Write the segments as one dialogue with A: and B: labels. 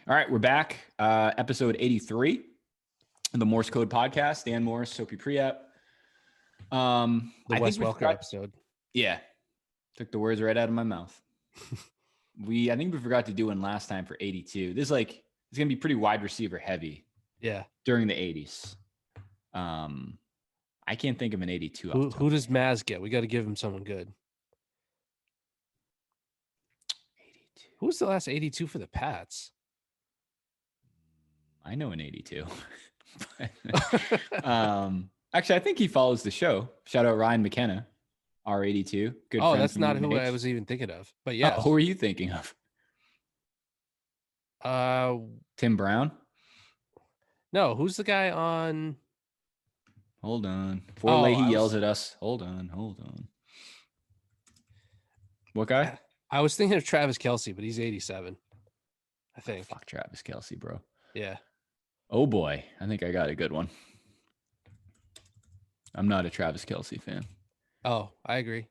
A: All right, we're back. Episode 83 of the Morse Code Podcast. Dan Morse, Soapy Priap.
B: The Wes Welker episode.
A: Yeah, took the words right out of my mouth. I think we forgot to do one last time for 82. This it's gonna be pretty wide receiver heavy.
B: Yeah,
A: during the 80s. I can't think of an 82.
B: Who does Maz get? We got to give him someone good.
A: 82.
B: Who was the last 82 for the Pats?
A: I know an 82. Actually, I think he follows the show. Shout out Ryan McKenna, R82. Good.
B: Oh, that's not who I was even thinking of. But yeah,
A: who are you thinking of? Tim Brown.
B: No, who's the guy on?
A: Hold on. Before Leahy yells at us. Hold on. What guy?
B: I was thinking of Travis Kelce, but he's 87. I think.
A: Fuck Travis Kelce, bro.
B: Yeah.
A: Oh boy, I think I got a good one. I'm not a Travis Kelce fan.
B: Oh, I agree.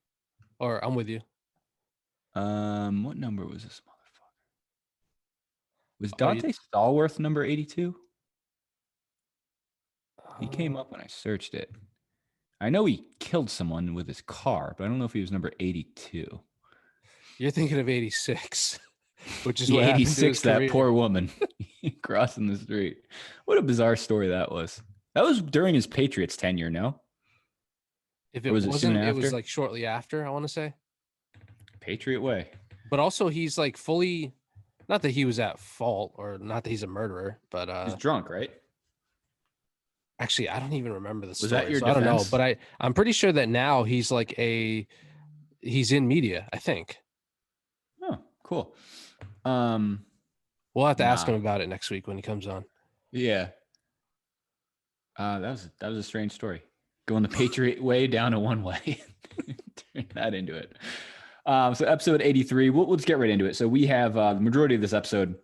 B: Or I'm with you.
A: What number was this motherfucker? Was Dante Stallworth number 82? He came up when I searched it. I know he killed someone with his car, but I don't know if he was number 82.
B: You're thinking of 86, which is
A: what 86, that poor woman crossing the street. What a bizarre story that was. That was during his Patriots tenure, no?
B: If it wasn't, it was like shortly after, I want to say.
A: Patriot way.
B: But also he's like fully, not that he was at fault or not that he's a murderer, but
A: he's drunk, right?
B: Actually, I don't even remember the story.
A: Was that your
B: defense?
A: I don't
B: know, but I'm pretty sure that now he's he's in media, I think.
A: Oh, cool.
B: We'll have to ask him about it next week when he comes on.
A: Yeah. That was a strange story. Going the Patriot way down to one way. Turn that into it. So episode 83, let's get right into it. So we have the majority of this episode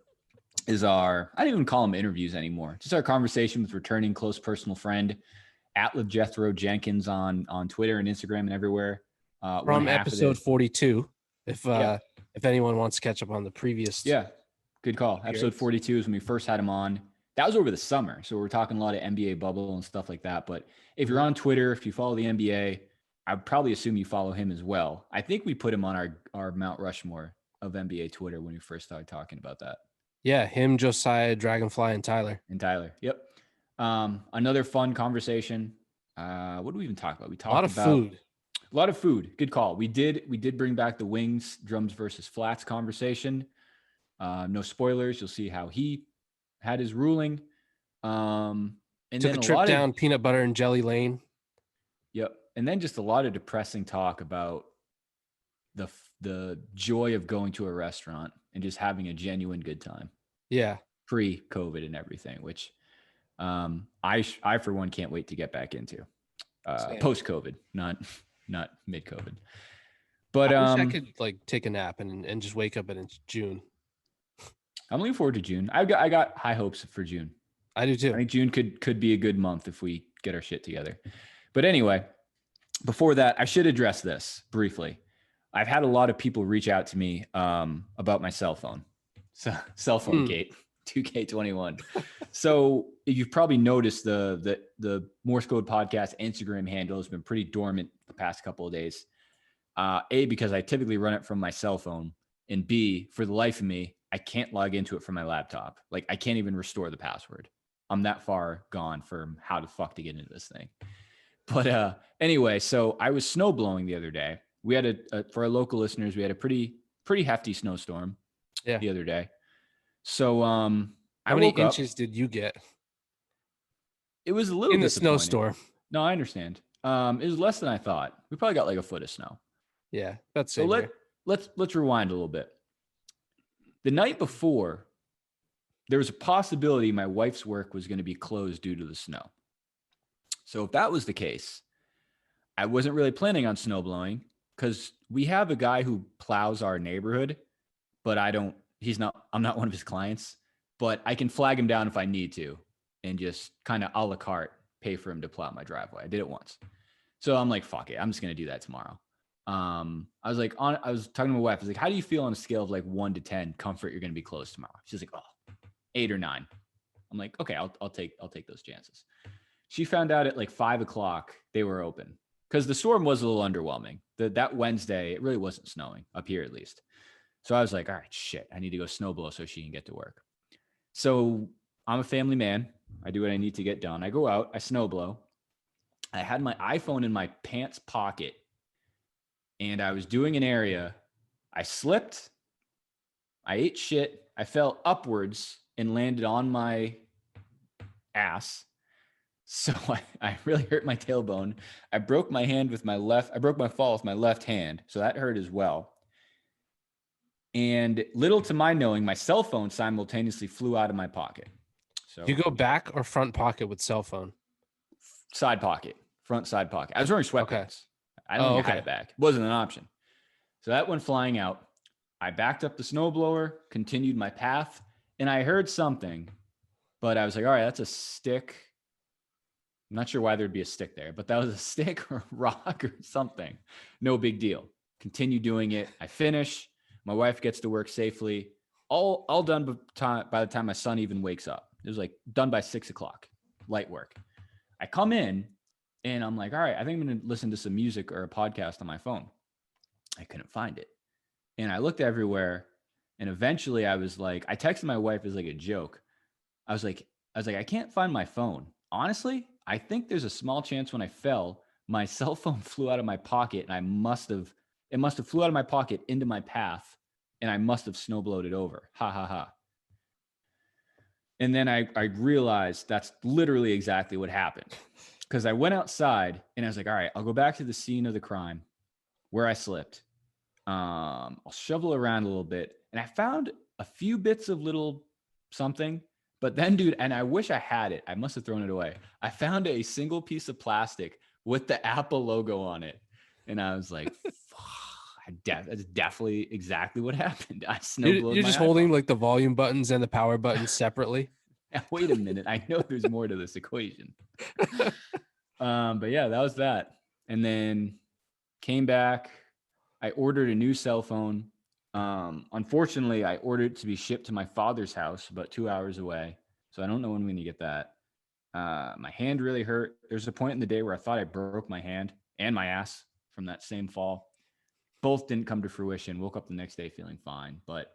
A: is I don't even call them interviews anymore. Just our conversation with returning close personal friend at LaJethro Jenkins on Twitter and Instagram and everywhere.
B: From episode 42, if anyone wants to catch up on the previous.
A: Yeah, good call. Appearance. Episode 42 is when we first had him on. That was over the summer. So we're talking a lot of NBA bubble and stuff like that. But if you're on Twitter, if you follow the NBA, I'd probably assume you follow him as well. I think we put him on our Mount Rushmore of NBA Twitter when we first started talking about that.
B: Yeah, him, Josiah, Dragonfly, and Tyler.
A: Yep. Another fun conversation. What did we even talk about? We talked about
B: food.
A: A lot of food. Good call. We did bring back the wings, drums versus flats conversation. No spoilers. You'll see how he had his ruling. And
B: took a trip down peanut butter and jelly lane.
A: Yep. And then just a lot of depressing talk about the joy of going to a restaurant and just having a genuine good time.
B: Yeah.
A: Pre-COVID and everything, which I for one can't wait to get back into. Post-COVID, not mid-COVID. But
B: I wish I could take a nap and just wake up and it's June.
A: I'm looking forward to June. I got high hopes for June.
B: I do too.
A: I think June could be a good month if we get our shit together. But anyway, before that, I should address this briefly. I've had a lot of people reach out to me about my cell phone. So cell phone gate 2K21. So you've probably noticed the Morse Code Podcast Instagram handle has been pretty dormant the past couple of days. A, because I typically run it from my cell phone, and B, for the life of me, I can't log into it from my laptop. Like I can't even restore the password. I'm that far gone from how the fuck to get into this thing. But anyway, so I was snow blowing the other day. We had for our local listeners, we had a pretty hefty snowstorm the other day. So
B: how many inches did you get?
A: It was a little
B: in the snowstorm.
A: No, I understand. It was less than I thought. We probably got like a foot of snow.
B: Yeah, that's it.
A: So let's rewind a little bit. The night before, there was a possibility my wife's work was going to be closed due to the snow. So if that was the case, I wasn't really planning on snow blowing because we have a guy who plows our neighborhood, but I'm not one of his clients, but I can flag him down if I need to and just kind of a la carte pay for him to plow my driveway. I did it once. So I'm like, fuck it. I'm just going to do that tomorrow. I was talking to my wife. I was like, how do you feel on a scale of like 1 to 10 comfort you're going to be closed tomorrow? She's like, oh, 8 or 9. I'm like, okay, I'll take those chances. She found out at like 5 o'clock they were open because the storm was a little underwhelming. That Wednesday, it really wasn't snowing up here at least. So I was like, all right, shit, I need to go snow blow so she can get to work. So I'm a family man. I do what I need to get done. I go out, I snow blow. I had my iPhone in my pants pocket and I was doing an area. I slipped. I ate shit. I fell upwards and landed on my ass. So I really hurt my tailbone. I broke my hand with my left. I broke my fall with my left hand. So that hurt as well. And little to my knowing, my cell phone simultaneously flew out of my pocket. So
B: You go back or front pocket with cell phone?
A: Side pocket, front side pocket. I was wearing sweatpants.
B: Okay.
A: I don't think I had it back. It wasn't an option. So that went flying out. I backed up the snowblower, continued my path, and I heard something, but I was like, all right, that's a stick. I'm not sure why there'd be a stick there, but that was a stick or a rock or something. No big deal. Continue doing it. I finish. My wife gets to work safely. All done by the time my son even wakes up. It was like done by 6 o'clock. Light work. I come in and I'm like, all right, I think I'm going to listen to some music or a podcast on my phone. I couldn't find it. And I looked everywhere. And eventually I was like, I texted my wife as like a joke. I was like, I can't find my phone. Honestly, I think there's a small chance when I fell, my cell phone flew out of my pocket and it must have flew out of my pocket into my path and I must have snowblowed it over. Ha ha ha. And then I realized that's literally exactly what happened because I went outside and I was like, all right, I'll go back to the scene of the crime where I slipped. I'll shovel around a little bit and I found a few bits of little something. But then, dude, and I wish I had it. I must have thrown it away. I found a single piece of plastic with the Apple logo on it. And I was like, that's definitely exactly what happened. I snowblowed.
B: You're just holding like the volume buttons and the power buttons separately.
A: Wait a minute. I know there's more to this equation. But yeah, that was that. And then came back. I ordered a new cell phone. Unfortunately, I ordered it to be shipped to my father's house about 2 hours away. So I don't know when I'm going to get that. My hand really hurt. There's a point in the day where I thought I broke my hand and my ass from that same fall. Both didn't come to fruition. Woke up the next day feeling fine. But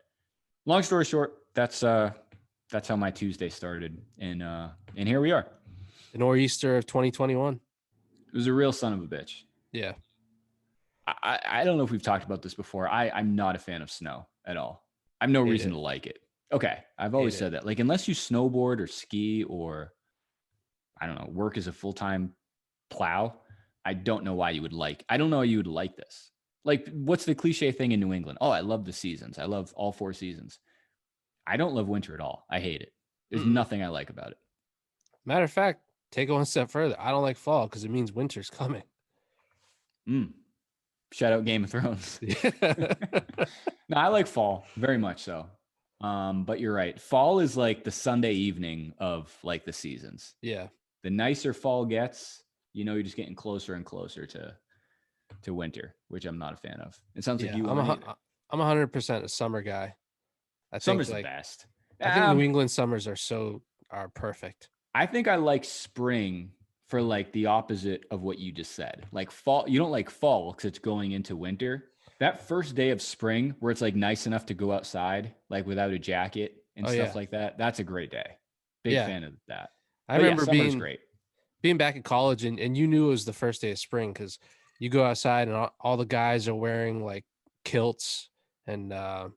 A: long story short, that's how my Tuesday started. And here we are.
B: The nor'easter of 2021.
A: It was a real son of a bitch.
B: Yeah.
A: I don't know if we've talked about this before. I'm not a fan of snow at all. I have no reason to like it. Okay. I've always said that. Like, unless you snowboard or ski or, I don't know, work as a full-time plow, I don't know why you would like. I don't know why you would like this. Like, what's the cliche thing in New England? Oh, I love the seasons. I love all 4 seasons. I don't love winter at all. I hate it. There's nothing I like about it.
B: Matter of fact, take it one step further. I don't like fall because it means winter's coming.
A: Shout out Game of Thrones. No, I like fall very much so. But you're right. Fall is like the Sunday evening of like the seasons.
B: Yeah.
A: The nicer fall gets, you're just getting closer and closer to winter, which I'm not a fan of. It sounds like you.
B: I'm 100% a summer guy.
A: Summer's the best.
B: I think New England summers are perfect.
A: I think I like spring for like the opposite of what you just said. Like fall, you don't like fall because it's going into winter. That first day of spring where it's like nice enough to go outside, like without a jacket and stuff like that. That's a great day. Big fan of that.
B: I remember being back in college and you knew it was the first day of spring because you go outside and all the guys are wearing like kilts and that's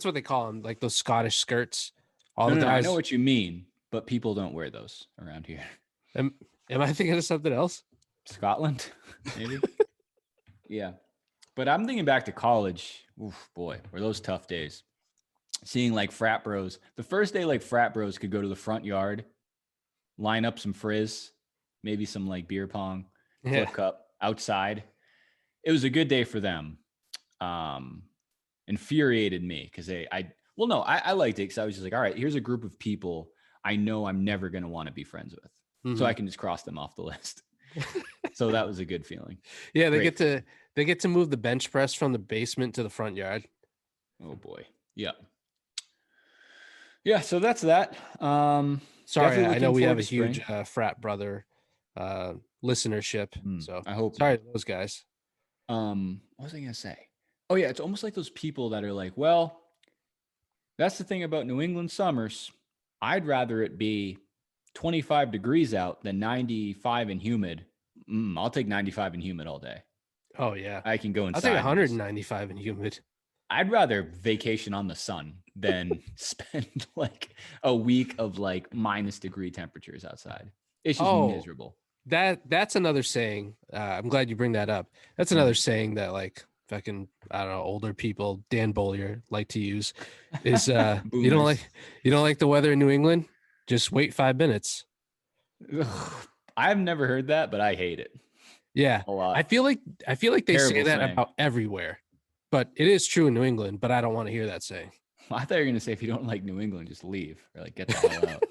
B: what they call them, like those Scottish skirts. All the guys.
A: I know what you mean, but people don't wear those around here.
B: Am I thinking of something else?
A: Scotland, maybe. Yeah, but I'm thinking back to college. Oof, boy, were those tough days. Seeing like frat bros. The first day, like frat bros could go to the front yard, line up some frizz, maybe some like beer pong, flip cup outside. It was a good day for them. Infuriated me because I liked it because I was just like, all right, here's a group of people I know I'm never going to want to be friends with. So I can just cross them off the list. So that was a good feeling.
B: Yeah. They get to move the bench press from the basement to the front yard.
A: Oh boy. Yeah. Yeah, so that's that.
B: Sorry, I know
A: looking
B: we have
A: forward
B: a
A: to spring.
B: huge frat brother listenership.
A: Mm,
B: So
A: I hope.
B: sorry to those guys.
A: What was I gonna say? Oh yeah, it's almost like those people that are like, well, that's the thing about New England summers. I'd rather it be 25 degrees out than 95 and humid. I'll take 95 and humid all day.
B: Oh yeah.
A: I can go
B: I'll take
A: inside and just
B: 195 and humid.
A: I'd rather vacation on the sun than spend like a week of like minus degree temperatures outside. It's just
B: Oh,
A: miserable.
B: that's another saying. I'm glad you bring that up. That's another saying that like fucking I don't know older people, Dan Bollier like to use is
A: Boomers.
B: you don't like the weather in New England? Just wait 5 minutes.
A: Ugh, I've never heard that, but I hate it
B: Yeah.
A: a lot.
B: I feel like they say
A: Terrible
B: that
A: saying.
B: about everywhere. But it is true in New England, but I don't want to hear that saying.
A: I thought you were gonna say if you don't like New England, just leave or like get the hell out.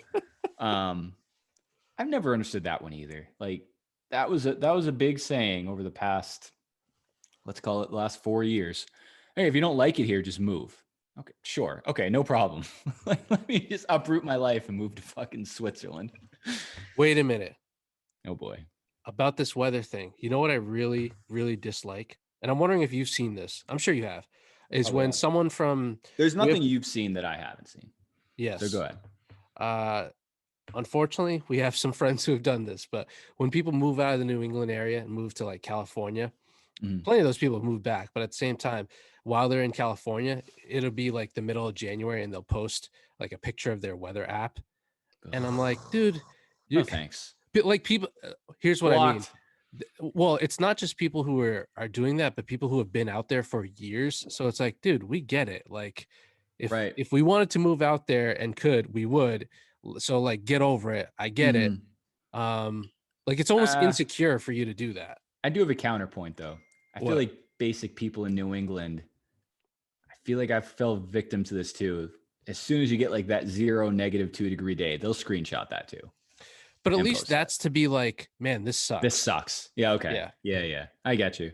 A: I've never understood that one either. Like that was a big saying over the past, let's call it the last 4 years. Hey, if you don't like it here, just move. Okay, sure. Okay, no problem. Like, let me just uproot my life and move to fucking Switzerland.
B: Wait a minute.
A: Oh boy.
B: About this weather thing. You know what I really, really dislike? And I'm wondering if you've seen this. I'm sure you have. Is
A: Probably
B: when
A: have.
B: someone from
A: There's
B: we have-
A: nothing you've seen that I haven't seen. So
B: yes.
A: go ahead.
B: Unfortunately, we have some friends who have done this, but when people move out of the New England area and move to like California, plenty of those people have moved back. But at the same time, while they're in California, it'll be like the middle of January and they'll post like a picture of their weather app. And I'm like, dude,
A: no thanks.
B: like people, here's what I mean.
A: Blocked.
B: Well, it's not just people who are doing that, but people who have been out there for years. So it's like, dude, we get it. Like
A: Right.
B: if we wanted to move out there and could, we would. So like get over it. I get it. Like it's almost insecure for you to do that.
A: I do have a counterpoint though. I feel like basic people in New England, I feel like I've fell victim to this too. As soon as you get like that 0 -2 degree day, they'll screenshot that too.
B: But at least that's to be like, man, this sucks.
A: This sucks. Yeah. Okay. Yeah. I got you.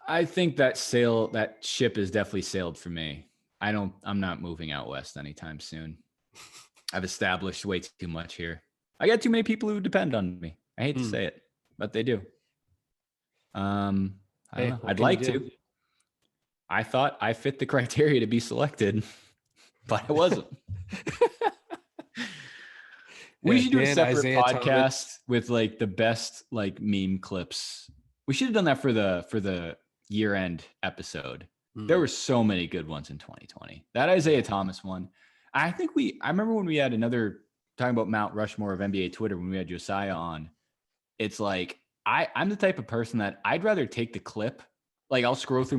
A: I think that ship has definitely sailed for me. I'm not moving out west anytime soon. I've established way too much here. I got too many people who depend on me. I hate to say it, but they do. I don't know. I'd like to. I thought I fit the criteria to be selected, but I wasn't. We should do a separate podcast with like the best like meme clips. We should have done that for the year-end episode. There were so many good ones in 2020. That Isaiah Thomas one. I remember when we had another talking about Mount Rushmore of NBA Twitter when we had Josiah on. It's like I'm the type of person that I'd rather take the clip. Like I'll scroll through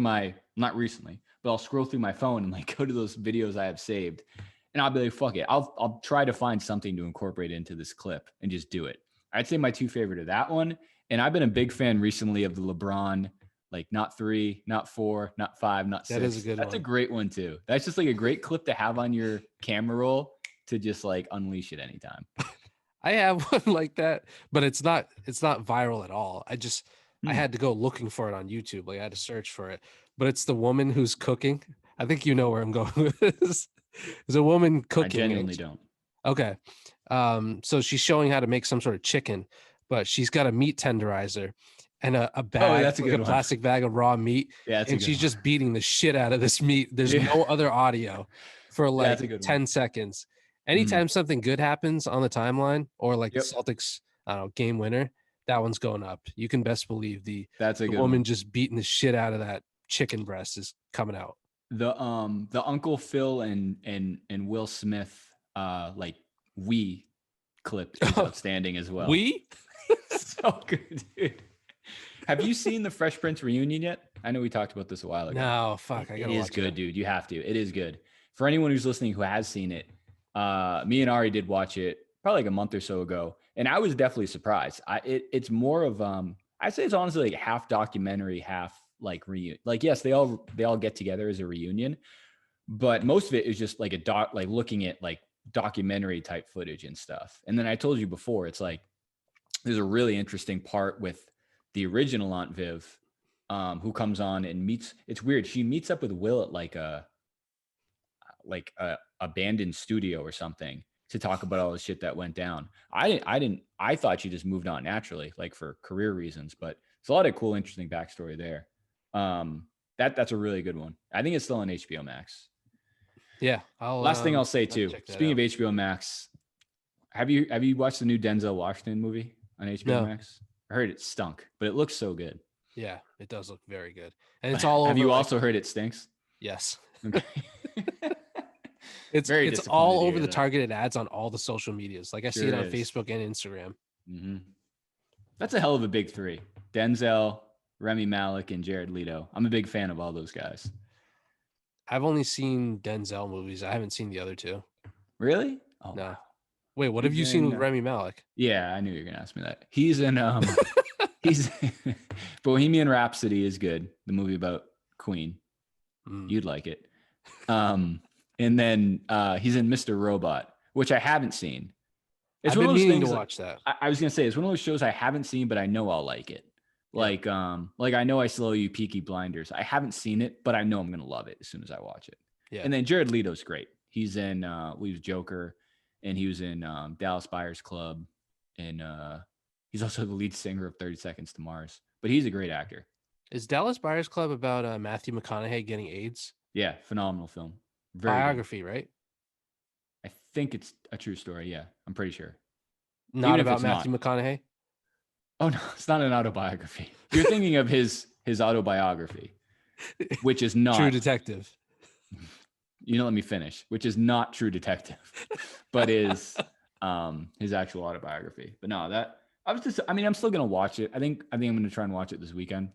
A: not recently, but I'll scroll through my phone and like go to those videos I have saved. And I'll be like, fuck it. I'll try to find something to incorporate into this clip and just do it. I'd say my two favorite are that one. And I've been a big fan recently of the LeBron, like not 3, not 4, not 5, not 6.
B: That is a good one.
A: That's a great one too. That's just like a great clip to have on your camera roll to just like unleash it anytime.
B: I have one like that, but it's not viral at all. I had to go looking for it on YouTube. Like I had to search for it, but it's the woman who's cooking. I think you know where I'm going with this. There's a woman cooking.
A: I genuinely don't.
B: Okay. So she's showing how to make some sort of chicken, but she's got a meat tenderizer and a bag,
A: that's
B: like a plastic bag of raw meat.
A: Yeah,
B: and she's just beating the shit out of this meat. There's no other audio for like 10 seconds. Anytime something good happens on the timeline or like the Celtics, I don't know, game winner, that one's going up. You can best believe the woman just beating the shit out of that chicken breast is coming out.
A: The Uncle Phil and Will Smith like clip is outstanding as well. So good, dude. Have you seen the Fresh Prince reunion yet? I know we talked about this a while ago.
B: No, fuck.
A: It is good, dude. You have to. It is good. For anyone who's listening who has seen it, me and Ari did watch it probably like a month or so ago, and I was definitely surprised. It's more of I'd say it's honestly like half documentary, half like reunion. Like yes, they all get together as a reunion, but most of it is just like like looking at like documentary type footage and stuff. And then I told you before, it's like there's a really interesting part with the original Aunt Viv, who comes on and meets. It's weird. She meets up with Will at like like a abandoned studio or something to talk about all the shit that went down. I thought she just moved on naturally, like for career reasons, but it's a lot of cool, interesting backstory there. That's a really good one. I think it's still on HBO Max.
B: Yeah.
A: Last thing I'll say too, speaking of HBO Max, have you watched the new Denzel Washington movie on HBO Max? I heard it stunk, but it looks so good.
B: Yeah, it does look very good. And it's all over.
A: Have you also heard it stinks?
B: Yes.
A: Okay.
B: It's all over the targeted ads on all the social medias. Like I see it on Facebook and Instagram.
A: Mm-hmm. That's a hell of a big three. Denzel, Rami Malek, and Jared Leto. I'm a big fan of all those guys.
B: I've only seen Denzel movies. I haven't seen the other two.
A: Really?
B: Oh, no. Wow. Wait, what have you seen with Rami Malek?
A: Yeah, I knew you were gonna ask me that. He's in he's Bohemian Rhapsody is good. The movie about Queen. You'd like it. And then he's in Mr. Robot, which I haven't seen.
B: It's I've been meaning to watch that.
A: I was gonna say it's one of those shows I haven't seen, but I know I'll like it. Like I know I Still Owe You Peaky Blinders. I haven't seen it, but I know I'm gonna love it as soon as I watch it. Yeah. And then Jared Leto's great. He's in he was Joker, and he was in Dallas Buyers Club, and he's also the lead singer of 30 Seconds to Mars. But he's a great actor.
B: Is Dallas Buyers Club about Matthew McConaughey getting AIDS?
A: Yeah, phenomenal film.
B: Very biography, good. Right?
A: I think it's a true story. Yeah, I'm pretty sure.
B: Not about Matthew McConaughey?
A: Oh, no, it's not an autobiography. You're thinking of his autobiography, which is not
B: True Detective.
A: You know, let me finish. Which is not True Detective, but is his actual autobiography. But no, I'm still gonna watch it. I think I'm gonna try and watch it this weekend.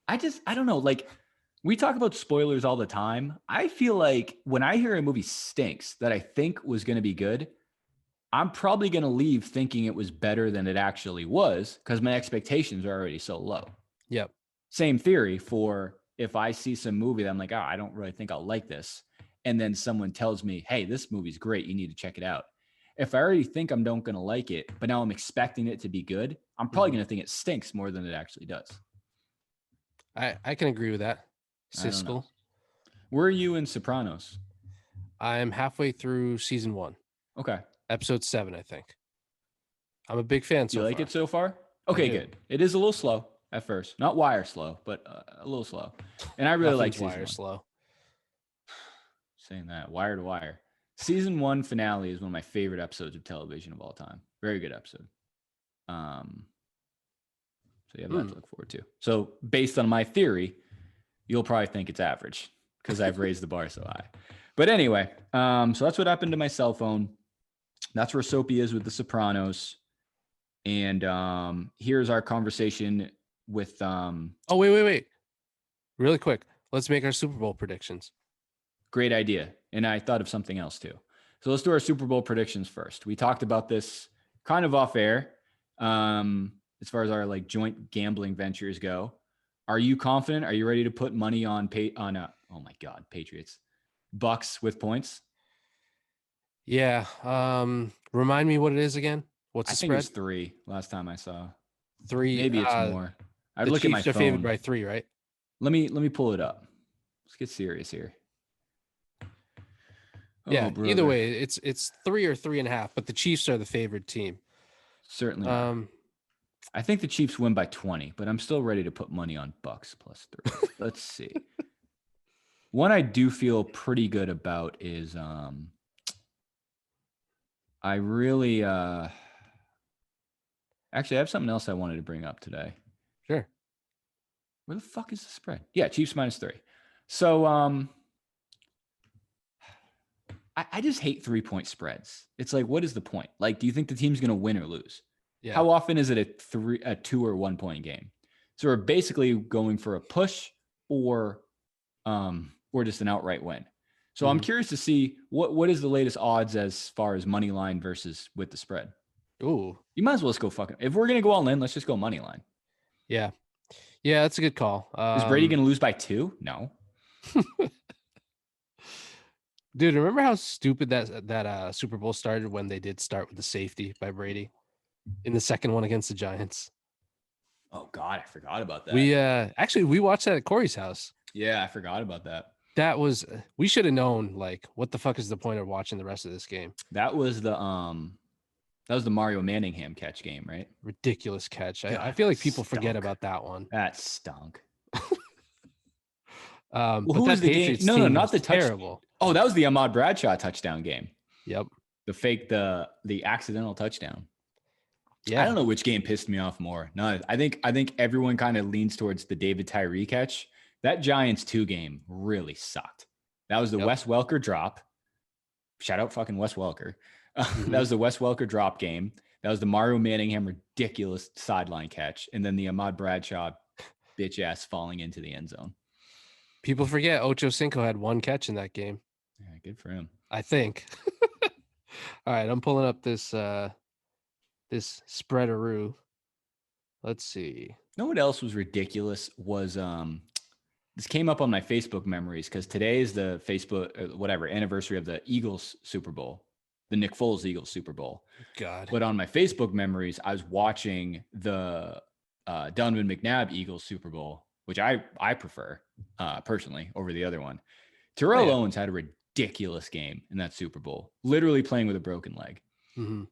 A: I don't know. Like, we talk about spoilers all the time. I feel like when I hear a movie stinks that I think was gonna be good, I'm probably going to leave thinking it was better than it actually was because my expectations are already so low.
B: Yep.
A: Same theory for if I see some movie that I'm like, I don't really think I'll like this. And then someone tells me, hey, this movie's great. You need to check it out. If I already think I'm not going to like it, but now I'm expecting it to be good, I'm probably going to think it stinks more than it actually does.
B: I can agree with that. Siskel.
A: Where are you in Sopranos?
B: I'm halfway through season 1.
A: Okay.
B: Episode 7, I think. I'm a big fan so far.
A: You like it so far? Okay, good. It is a little slow at first. Not Wire slow, but a little slow. And I really like
B: Wire slow.
A: Saying that. Wire to Wire. Season 1 finale is one of my favorite episodes of television of all time. Very good episode. So you have that to look forward to. So based on my theory, you'll probably think it's average because I've raised the bar so high. But anyway, so that's what happened to my cell phone. That's where Soapy is with The Sopranos. And here's our conversation with
B: Oh, wait. Really quick. Let's make our Super Bowl predictions.
A: Great idea. And I thought of something else too. So let's do our Super Bowl predictions first. We talked about this kind of off air. As far as our like joint gambling ventures go. Are you confident? Are you ready to put money on oh my God, Patriots. Bucks with points?
B: Yeah. Remind me what it is again. What's the spread?
A: I think it's 3 last time I saw.
B: 3.
A: Maybe it's more. I'd look at my phone.
B: Chiefs are favored by 3, right?
A: Let me pull it up. Let's get serious here.
B: Yeah. Either way, it's 3 or 3.5, but the Chiefs are the favored team.
A: Certainly. I think the Chiefs win by 20, but I'm still ready to put money on Bucks plus 3. Let's see. One I do feel pretty good about is I really actually I have something else I wanted to bring up today.
B: Sure.
A: Where the fuck is the spread? Yeah, Chiefs minus 3. So I just hate 3-point spreads. It's like, what is the point? Like, do you think the team's gonna win or lose? Yeah. How often is it a 2 or 1 point game? So we're basically going for a push or just an outright win. So I'm curious to see what is the latest odds as far as money line versus with the spread.
B: Ooh,
A: you might as well just go fucking. If we're gonna go all in, let's just go money line.
B: Yeah, that's a good call.
A: Is Brady gonna lose by 2? No.
B: Dude, remember how stupid that Super Bowl started when they did start with the safety by Brady in the second one against the Giants?
A: Oh God, I forgot about that.
B: We watched that at Corey's house.
A: Yeah, I forgot about that.
B: That was we should have known. Like, what the fuck is the point of watching the rest of this game?
A: That was the Mario Manningham catch game, right?
B: Ridiculous catch.
A: God,
B: I feel like people
A: stunk.
B: forget about that one.
A: That stunk.
B: Well,
A: who was the
B: Patriots
A: game? No, not the
B: terrible.
A: Oh, that was the Ahmad Bradshaw touchdown game.
B: Yep.
A: The accidental touchdown.
B: Yeah.
A: I don't know which game pissed me off more. No, I think everyone kind of leans towards the David Tyree catch. That Giants 2 game really sucked. That was the Wes Welker drop. Shout out fucking Wes Welker. That was the Wes Welker drop game. That was the Mario Manningham ridiculous sideline catch. And then the Ahmad Bradshaw bitch ass falling into the end zone.
B: People forget Ocho Cinco had 1 catch in that game.
A: Yeah, good for him.
B: I think. All right, I'm pulling up this this spreadaroo. Let's see.
A: You know what else was ridiculous was this came up on my Facebook memories because today is the anniversary of the Eagles Super Bowl, the Nick Foles Eagles Super Bowl.
B: God.
A: But on my Facebook memories, I was watching the Donovan McNabb Eagles Super Bowl, which I prefer personally over the other one. Terrell Owens had a ridiculous game in that Super Bowl, literally playing with a broken leg.
B: Mm-hmm.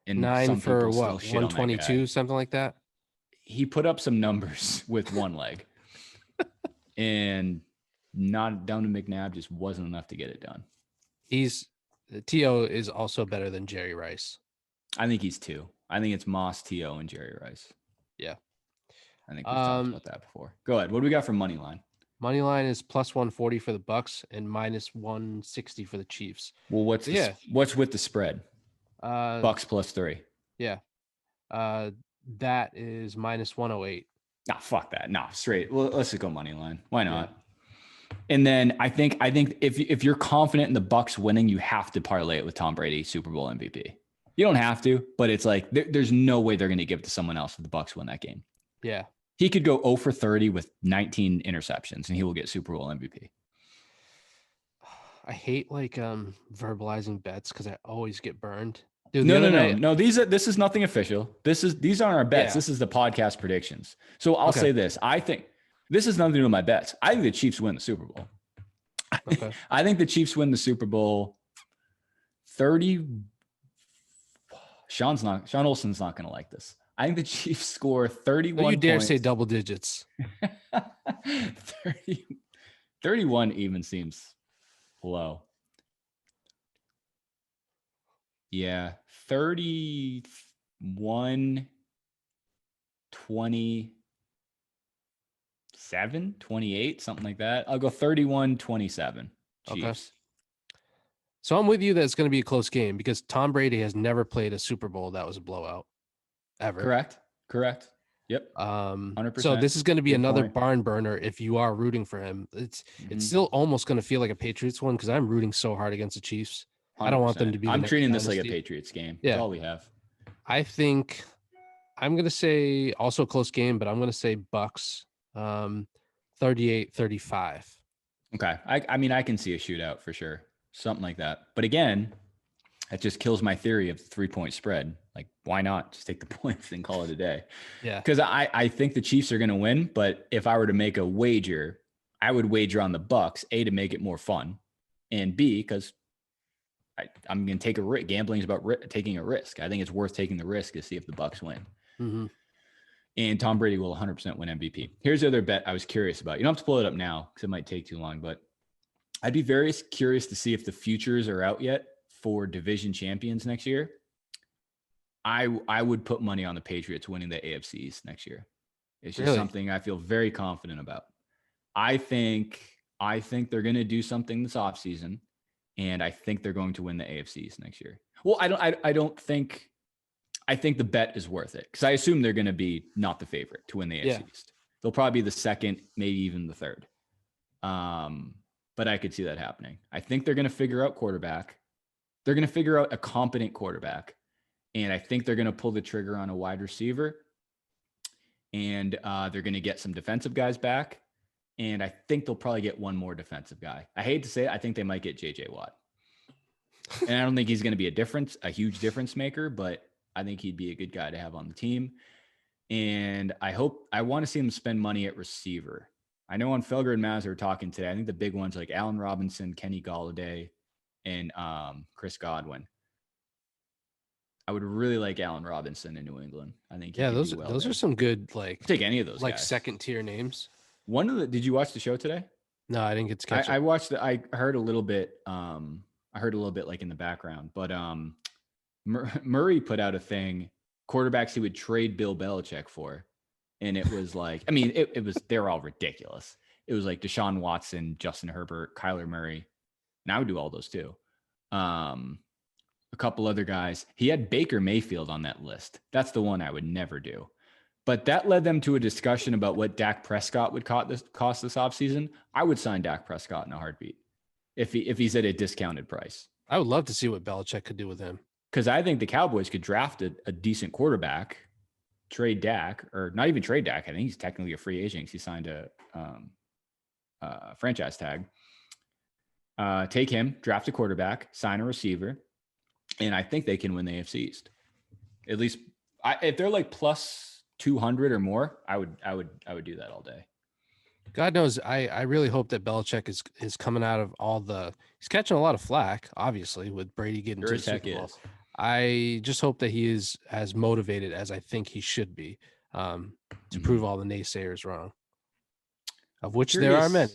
A: And
B: 9 for what? 122, something like that.
A: He put up some numbers with one leg, and not down to McNabb just wasn't enough to get it done.
B: T.O. is also better than Jerry Rice.
A: I think he's 2. I think it's Moss, T.O., and Jerry Rice.
B: Yeah.
A: I think we've talked about that before. Go ahead. What do we got for money line?
B: Money line is plus 140 for the Bucks and minus 160 for the Chiefs.
A: Well, what's with the spread? Bucks plus 3.
B: Yeah. That is minus 108.
A: Nah, fuck that. Nah, straight. Well, let's just go money line. Why not? Yeah. And then I think if you're confident in the Bucks winning, you have to parlay it with Tom Brady, Super Bowl MVP. You don't have to, but it's like there's no way they're going to give it to someone else if the Bucks win that game.
B: Yeah.
A: He could go 0 for 30 with 19 interceptions and he will get Super Bowl MVP.
B: I hate verbalizing bets because I always get burned. Dude,
A: no. This is nothing official. These aren't our bets. Yeah. This is the podcast predictions. So I'll say this. I think this has nothing to do with my bets. I think the Chiefs win the Super Bowl. Okay. I think the Chiefs win the Super Bowl 30. Sean Olsen's not going to like this. I think the Chiefs score 31
B: You dare say double digits.
A: 31 even seems low. Yeah, 31, 27, 28, something like that. I'll go 31, 27. Chiefs. Okay.
B: So I'm with you that it's going to be a close game because Tom Brady has never played a Super Bowl that was a blowout ever.
A: Correct. Yep.
B: 100%. So this is going to be another barn burner if you are rooting for him. It's still almost going to feel like a Patriots one because I'm rooting so hard against the Chiefs. 100%. I don't want them to be.
A: I'm treating this like a Patriots game. Yeah. That's all we have.
B: I think I'm going to say also a close game, but I'm going to say Bucks 38-35.
A: Okay. I mean, I can see a shootout for sure. Something like that. But again, that just kills my theory of the 3-point spread. Like, why not just take the points and call it a day?
B: Yeah.
A: Because I think the Chiefs are going to win. But if I were to make a wager, I would wager on the Bucks, A, to make it more fun, and B, because I'm going to take a risk. Gambling is about taking a risk. I think it's worth taking the risk to see if the Bucks win.
B: Mm-hmm.
A: And Tom Brady will 100% win MVP. Here's the other bet I was curious about. You don't have to pull it up now because it might take too long, but I'd be very curious to see if the futures are out yet for division champions next year. I would put money on the Patriots winning the AFCs next year. It's just something I feel very confident about. I think they're going to do something this offseason. And I think they're going to win the AFCs next year. Well, I think the bet is worth it because I assume they're going to be not the favorite to win the AFC East. They'll probably be the second, maybe even the third. But I could see that happening. I think they're going to figure out quarterback. They're going to figure out a competent quarterback. And I think they're going to pull the trigger on a wide receiver. And they're going to get some defensive guys back. And I think they'll probably get one more defensive guy. I hate to say it. I think they might get JJ Watt. And I don't think he's going to be a huge difference maker, but I think he'd be a good guy to have on the team. And I want to see them spend money at receiver. I know on Felger and Maz are talking today. I think the big ones like Allen Robinson, Kenny Golladay, and Chris Godwin. I would really like Allen Robinson in New England. I think
B: those are some good
A: I'll take any of those
B: like
A: guys.
B: second tier names.
A: Did you watch the show today?
B: No, I didn't get to catch it.
A: I watched I heard a little bit like in the background, but Murray put out a thing, quarterbacks he would trade Bill Belichick for. And it was like, I mean, they're all ridiculous. It was like Deshaun Watson, Justin Herbert, Kyler Murray. And I would do all those too. A couple other guys. He had Baker Mayfield on that list. That's the one I would never do. But that led them to a discussion about what Dak Prescott would cost this offseason. I would sign Dak Prescott in a heartbeat if he's at a discounted price.
B: I would love to see what Belichick could do with him.
A: Because I think the Cowboys could draft a decent quarterback, trade Dak, or not even trade Dak. I think he's technically a free agent. He signed a franchise tag. Take him, draft a quarterback, sign a receiver, and I think they can win the AFC East. At least, if they're like plus 200 or more, I would do that all day.
B: God knows, I really hope that Belichick is coming out of he's catching a lot of flack, obviously, with Brady getting to the Super Bowl. I just hope that he is as motivated as I think he should be to prove all the naysayers wrong, of which there are many.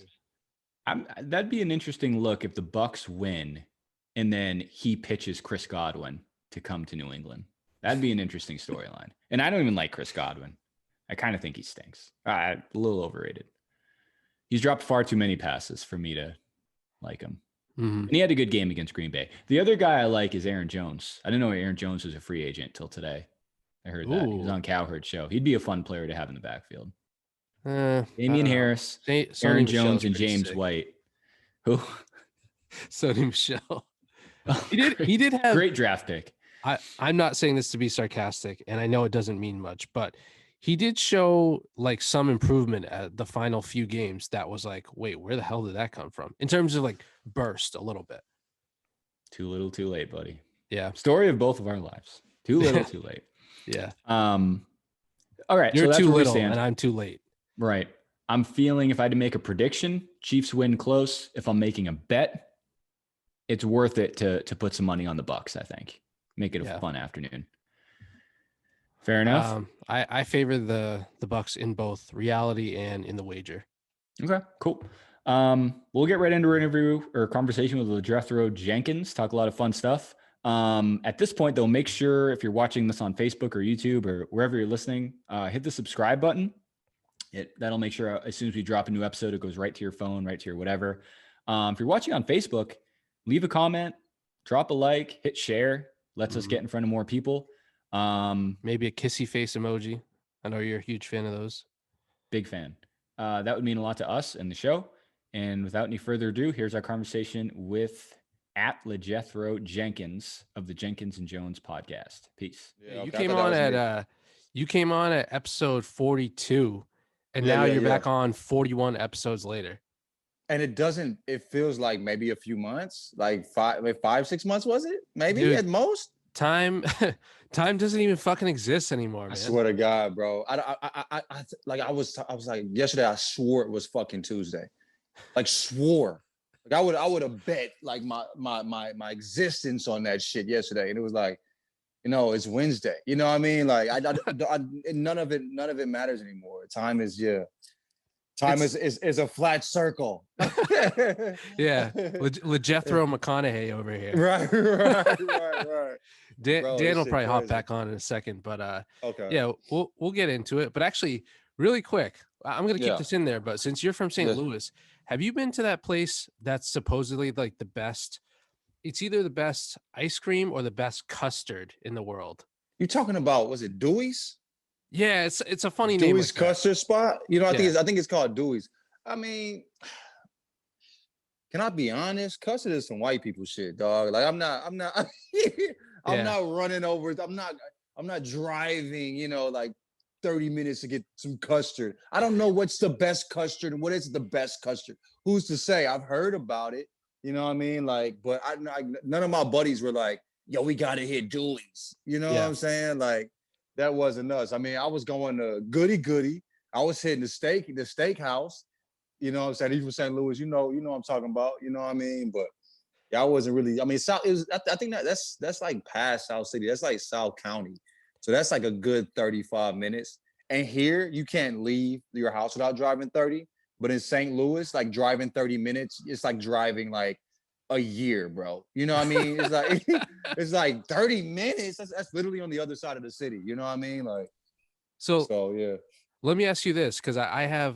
A: That'd be an interesting look if the Bucs win and then he pitches Chris Godwin to come to New England. That'd be an interesting storyline. And I don't even like Chris Godwin. I kind of think he stinks. A little overrated. He's dropped far too many passes for me to like him. Mm-hmm. And he had a good game against Green Bay. The other guy I like is Aaron Jones. I didn't know Aaron Jones was a free agent till today. I heard that. He was on Cowherd's show. He'd be a fun player to have in the backfield. Damian Harris, Aaron Jones, and James White. Who?
B: Sony Michel. He did have
A: great draft pick.
B: I'm not saying this to be sarcastic, and I know it doesn't mean much, but he did show like some improvement at the final few games. That was like, wait, where the hell did that come from? In terms of like burst a little bit.
A: Too little, too late, buddy.
B: Yeah.
A: Story of both of our lives. Too little, too late.
B: Yeah.
A: All right.
B: You're too little and I'm too late.
A: Right. I'm feeling if I had to make a prediction, Chiefs win close. If I'm making a bet, it's worth it to put some money on the Bucs, I think. Make it a fun afternoon. Fair enough.
B: I favor the Bucs in both reality and in the wager.
A: Okay, cool. We'll get right into our interview or conversation with LaJethro Jenkins. Talk a lot of fun stuff. At this point, though, make sure if you're watching this on Facebook or YouTube or wherever you're listening, hit the subscribe button. That'll make sure as soon as we drop a new episode, it goes right to your phone, right to your whatever. If you're watching on Facebook, leave a comment, drop a like, hit share. Lets us get in front of more people.
B: Maybe a kissy face emoji. I know you're a huge fan of those.
A: Big fan. That would mean a lot to us and the show. And without any further ado, here's our conversation with LaJethro Jenkins of the Jenkins and Jones podcast. Peace.
B: Yeah, you came on at episode 42, and now you're back on 41 episodes later.
C: And it feels like maybe a few months, like 5-6 months, was it? Maybe at most.
B: Time doesn't even fucking exist anymore, man.
C: I swear to God, bro. I was like yesterday, I swore it was fucking Tuesday. Like swore. Like I would have bet like my existence on that shit yesterday. And it was like, it's Wednesday. You know what I mean? Like none of it matters anymore. Time is a flat circle.
B: Yeah. LaJethro McConaughey over here.
C: Right.
B: Dan will probably hop back on in a second, but
C: okay.
B: Yeah, we'll get into it. But actually, really quick, I'm gonna keep this in there. But since you're from St. Louis, have you been to that place that's supposedly like the best? It's either the best ice cream or the best custard in the world.
C: You talking about, was it Dewey's?
B: Yeah, it's a funny name.
C: Dewey's custard spot. I think it's called Dewey's. I mean, can I be honest? Custard is some white people shit, dog. Like I'm not I'm not running over. I'm not driving, like 30 minutes to get some custard. I don't know what's the best custard and what is the best custard. Who's to say? I've heard about it. You know what I mean? Like, but none of my buddies were like, yo, we gotta hit Dewey's. You know what I'm saying? Like, that wasn't us. I mean, I was going to Goody. I was hitting the steakhouse. You know what I'm saying? He's from St. Louis. You know what I'm talking about. You know what I mean? But yeah, I wasn't really. I mean, South. It was. I think that's like past South City. That's like South County. So that's like a good 35 minutes. And here you can't leave your house without driving 30. But in St. Louis, like driving 30 minutes, it's like driving like a year, bro. You know what I mean? It's like it's like 30 minutes. That's literally on the other side of the city. You know what I mean? Like so yeah.
B: Let me ask you this, because I have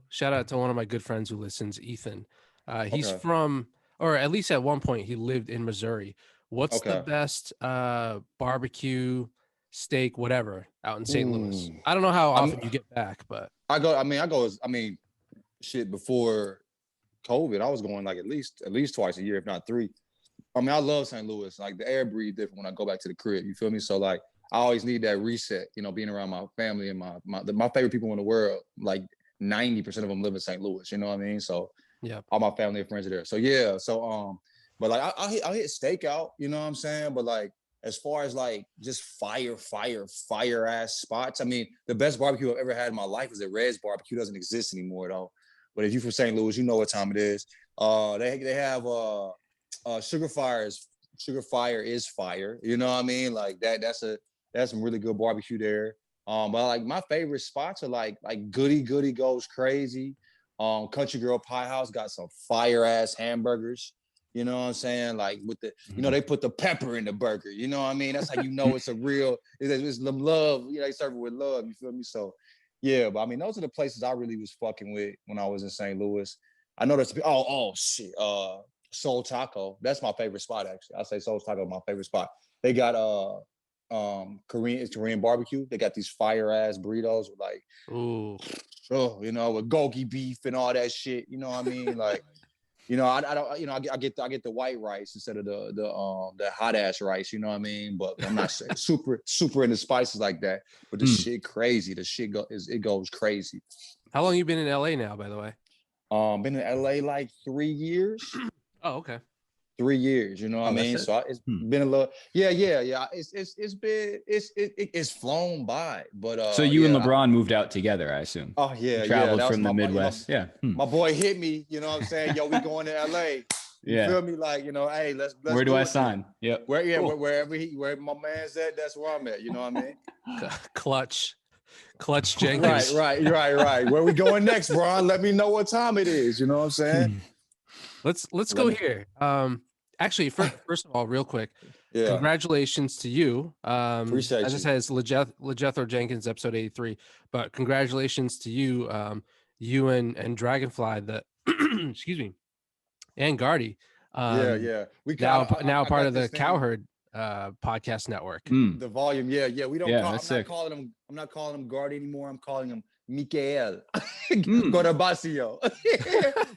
B: shout out to one of my good friends who listens, Ethan. He's from, or at least at one point he lived in Missouri. What's the best barbecue, steak, whatever out in St. Louis? I don't know how often you get back, but
C: shit, before COVID, I was going like at least twice a year, if not 3. I mean, I love St. Louis. Like the air breathes different when I go back to the crib. You feel me? So like I always need that reset, you know, being around my family and my favorite people in the world, like 90% of them live in St. Louis, you know what I mean? So yeah, all my family and friends are there. So yeah, but like I'll hit steak out, you know what I'm saying? But like as far as like just fire ass spots, I mean, the best barbecue I've ever had in my life is at Red's Barbecue. Doesn't exist anymore though. But if you're from St. Louis, you know what time it is. They have Sugar Fire is fire. You know what I mean? Like that's some really good barbecue there. But like my favorite spots are like Goody Goes Crazy. Country Girl Pie House got some fire ass hamburgers. You know what I'm saying? Like with the, you know, they put the pepper in the burger. You know what I mean? That's how you know it's a real, it's love. You know, they serve it with love. You feel me? So yeah, but I mean, those are the places I really was fucking with when I was in St. Louis. I know there's shit. Soul Taco. That's my favorite spot, actually. I say Soul Taco, my favorite spot. They got Korean barbecue. They got these fire ass burritos with like, you know, with gogi beef and all that shit. You know what I mean? Like, you know, I don't, you know, I get the white rice instead of the hot ass rice. You know what I mean? But I'm not super into spices like that. But the shit crazy. The shit goes crazy.
B: How long you been in LA now, by the way?
C: Been in LA like 3 years.
B: Oh, okay.
C: 3 years, you know what I mean? So it's been a little, yeah. It's flown by, but
A: so you and LeBron moved out together, I assume.
C: Oh yeah,
A: traveled from the Midwest.
C: You know, my boy hit me, you know what I'm saying? Yo, we going to LA. You feel me? Like, you know, hey, let's
A: where do I sign? Yep.
C: Where my man's at, that's where I'm at. You know what I mean?
B: Clutch Jenkins.
C: Right. Where we going next, Bron? Let me know what time it is. You know what I'm saying?
B: Let's go here. Actually, first of all, real quick, congratulations to you.
C: Appreciate
B: as it says, LaJethro Jenkins, episode 83. But congratulations to you, you and Dragonfly, excuse me, and Gardy.
C: We
B: now part of the Cowherd podcast network.
C: The volume, we don't. I'm not calling him Gardy anymore. I'm calling him Mikael. Gorabasio.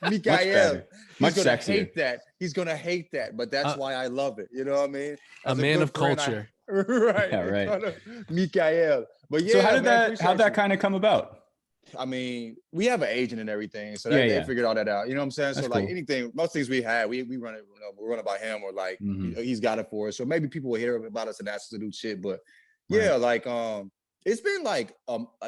C: Mikael.
A: Much
C: He's gonna
A: sexier.
C: hate that. He's gonna hate that, but that's why I love it. You know what I mean?
B: As a man of culture.
C: Right.
A: Yeah, right.
C: Mikael. But yeah.
A: So how'd that kind of come about?
C: I mean, we have an agent and everything, so they figured all that out. You know what I'm saying?
A: That's
C: so like
A: cool.
C: most things we have, we run it. We're running by him, or like he's got it for us. So maybe people will hear about us and ask us to do shit. But yeah, like it's been like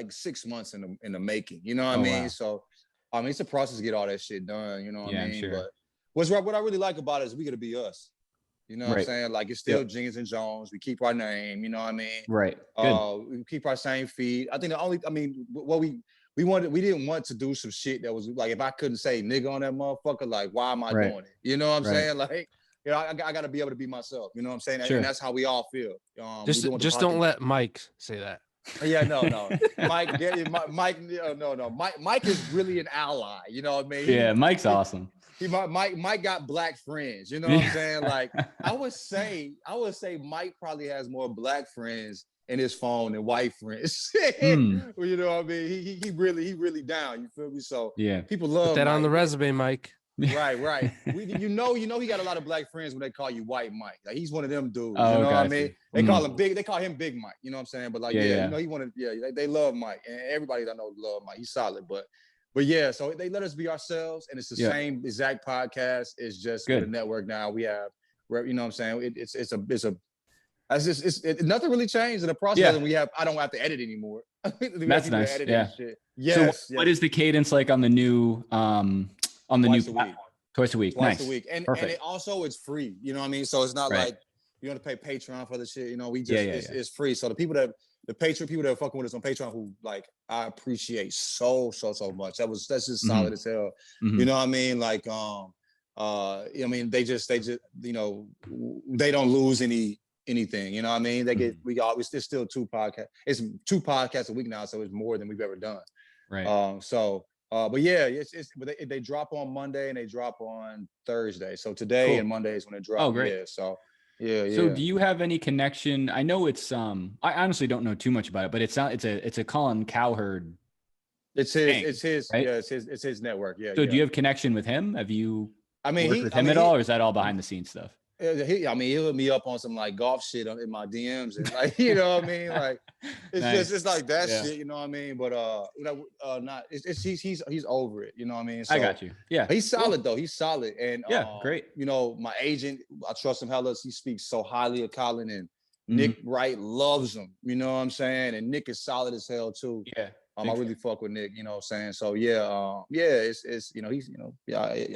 C: 6 months in the making. You know what I mean? Wow. So I mean, it's a process to get all that shit done. You know what I mean?
A: Sure.
C: But what I really like about it is we got to be us. You know what I'm saying? Like it's still Jenkins and Jonez. We keep our name. You know what I mean?
A: Right.
C: We keep our same feed. I think what we didn't want to do some shit that was like, if I couldn't say nigga on that motherfucker, like why am I doing it? You know what I'm saying? Like, you know, I got to be able to be myself. You know what I'm saying?
A: Sure.
C: And that's how we all feel.
B: Just don't let Mike say that.
C: Yeah, no. Mike, Mike is really an ally. You know what I mean?
A: Yeah, Mike's awesome.
C: Mike got black friends. You know what I'm saying? Like I would say Mike probably has more black friends in his phone than white friends. You know what I mean? He really down. You feel me? So yeah, people love
B: put that
C: Mike.
B: On the resume, Mike.
C: Right. You know he got a lot of black friends when they call you White Mike. Like he's one of them dudes. You know what I mean? They call him Big. They call him Big Mike. You know what I'm saying? But like you know, he wanted. They love Mike, and everybody that I know love Mike. He's solid. But yeah, so they let us be ourselves, and it's the same exact podcast. It's just for the network now. We have, you know what I'm saying? It's nothing really changed in the process, and I don't have to edit anymore.
A: That's nice. Yeah.
C: Yes.
A: So what is the cadence like on the new
C: Twice a week?
A: Twice a week.
C: Twice
A: Nice.
C: a week. And
A: Perfect.
C: it also it's free. You know what I mean? So it's not like you don't have to pay Patreon for the shit. You know, we just it's free. So the Patreon people that are fucking with us on Patreon, who like I appreciate so much. That's just solid as hell. You know what I mean? Like I mean they just you know they don't lose anything. You know what I mean? They get it's still 2 podcasts. It's 2 podcasts a week now, so it's more than we've ever done.
A: Right.
C: But yeah, but they drop on Monday and they drop on Thursday. So today and Monday is when it drops.
A: Oh, great.
C: Yeah. So yeah.
A: So do you have any connection? I know it's I honestly don't know too much about it, but it's a Colin Cowherd.
C: It's his right? Yeah, it's his network. Yeah.
A: So do you have connection with him? Have you worked with him at all, or is that all behind the scenes stuff?
C: He'll hit me up on some like golf shit in my DMs and like, you know what I mean? Like it's nice. It's like that shit, you know what I mean? But he's over it, you know what I mean? So,
A: I got you. Yeah.
C: He's solid though. He's solid. And
A: great.
C: You know, my agent, I trust him hella. He speaks so highly of Colin, and Nick Wright loves him, you know what I'm saying? And Nick is solid as hell too.
A: Yeah.
C: I really fuck with Nick, you know what I'm saying? So it's you know, he's, you know,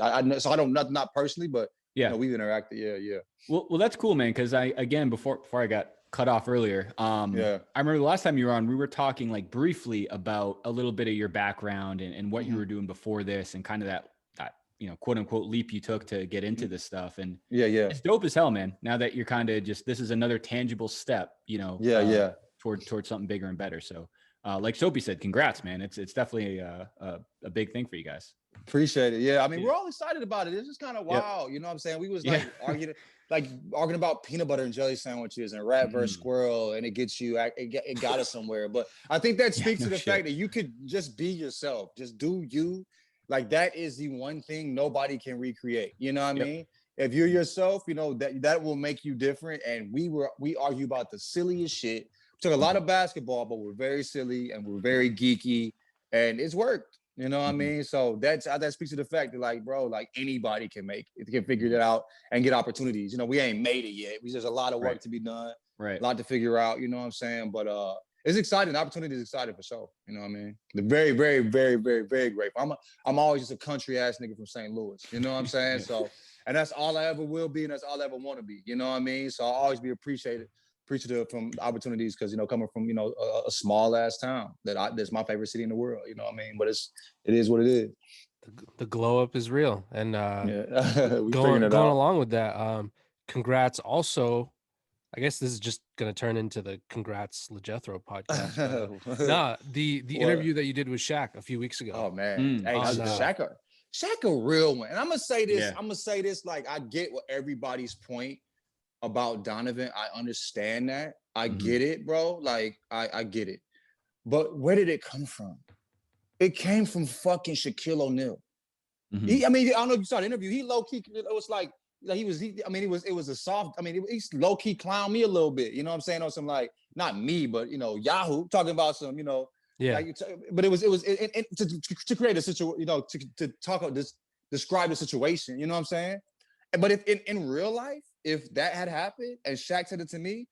C: I know, so I don't not personally, but you know, we've interacted. Yeah.
A: Well, that's cool, man. Cause before I got cut off earlier, I remember the last time you were on, we were talking like briefly about a little bit of your background and what you were doing before this and kind of that, you know, quote unquote leap you took to get into this stuff. And it's dope as hell, man. Now that you're kind of this is another tangible step, you know, towards something bigger and better. So like Soapy said, congrats, man. It's definitely a big thing for you guys.
C: Appreciate it. Yeah. I mean, we're all excited about it. It's just kind of wild. You know what I'm saying? We was like arguing about peanut butter and jelly sandwiches and rat versus squirrel, and it gets you, it got us somewhere. But I think that speaks to the fact that you could just be yourself, just do you. Like that is the one thing nobody can recreate. You know what I mean? If you're yourself, you know, that will make you different. And we argue about the silliest shit. We took a lot of basketball, but we're very silly and we're very geeky, and it's worked. You know what I mean? So that speaks to the fact that like, bro, like anybody can figure it out and get opportunities. You know, we ain't made it yet. There's a lot of work to be done, a lot to figure out, you know what I'm saying? But it's exciting. The opportunity is exciting for sure. You know what I mean? The very, very, very, very, very grateful. I'm always just a country ass nigga from St. Louis. You know what I'm saying? So, and that's all I ever will be, and that's all I ever want to be. You know what I mean? So I'll always be appreciative from opportunities, because, you know, coming from, you know, a small ass town that's my favorite city in the world, you know what I mean? But it is what it is.
B: The glow up is real. And going along with that, congrats also. I guess this is just gonna turn into the congrats LaJethro podcast. The interview that you did with Shaq a few weeks ago.
C: Oh man. Hey, Shaq a real one. And I'm gonna say this, like, I get what everybody's point about Donovan. I understand that. I get it, bro. Like, I get it. But where did it come from? It came from fucking Shaquille O'Neal. I don't know if you saw the interview. He low key, it was like it was a soft, he's low key clown me a little bit. You know what I'm saying? On some, like, not me, but, you know, Yahoo talking about some, you know, but it was to create a situation, you know, to talk about this, describe the situation. You know what I'm saying? But if in real life, if that had happened and Shaq said it to me,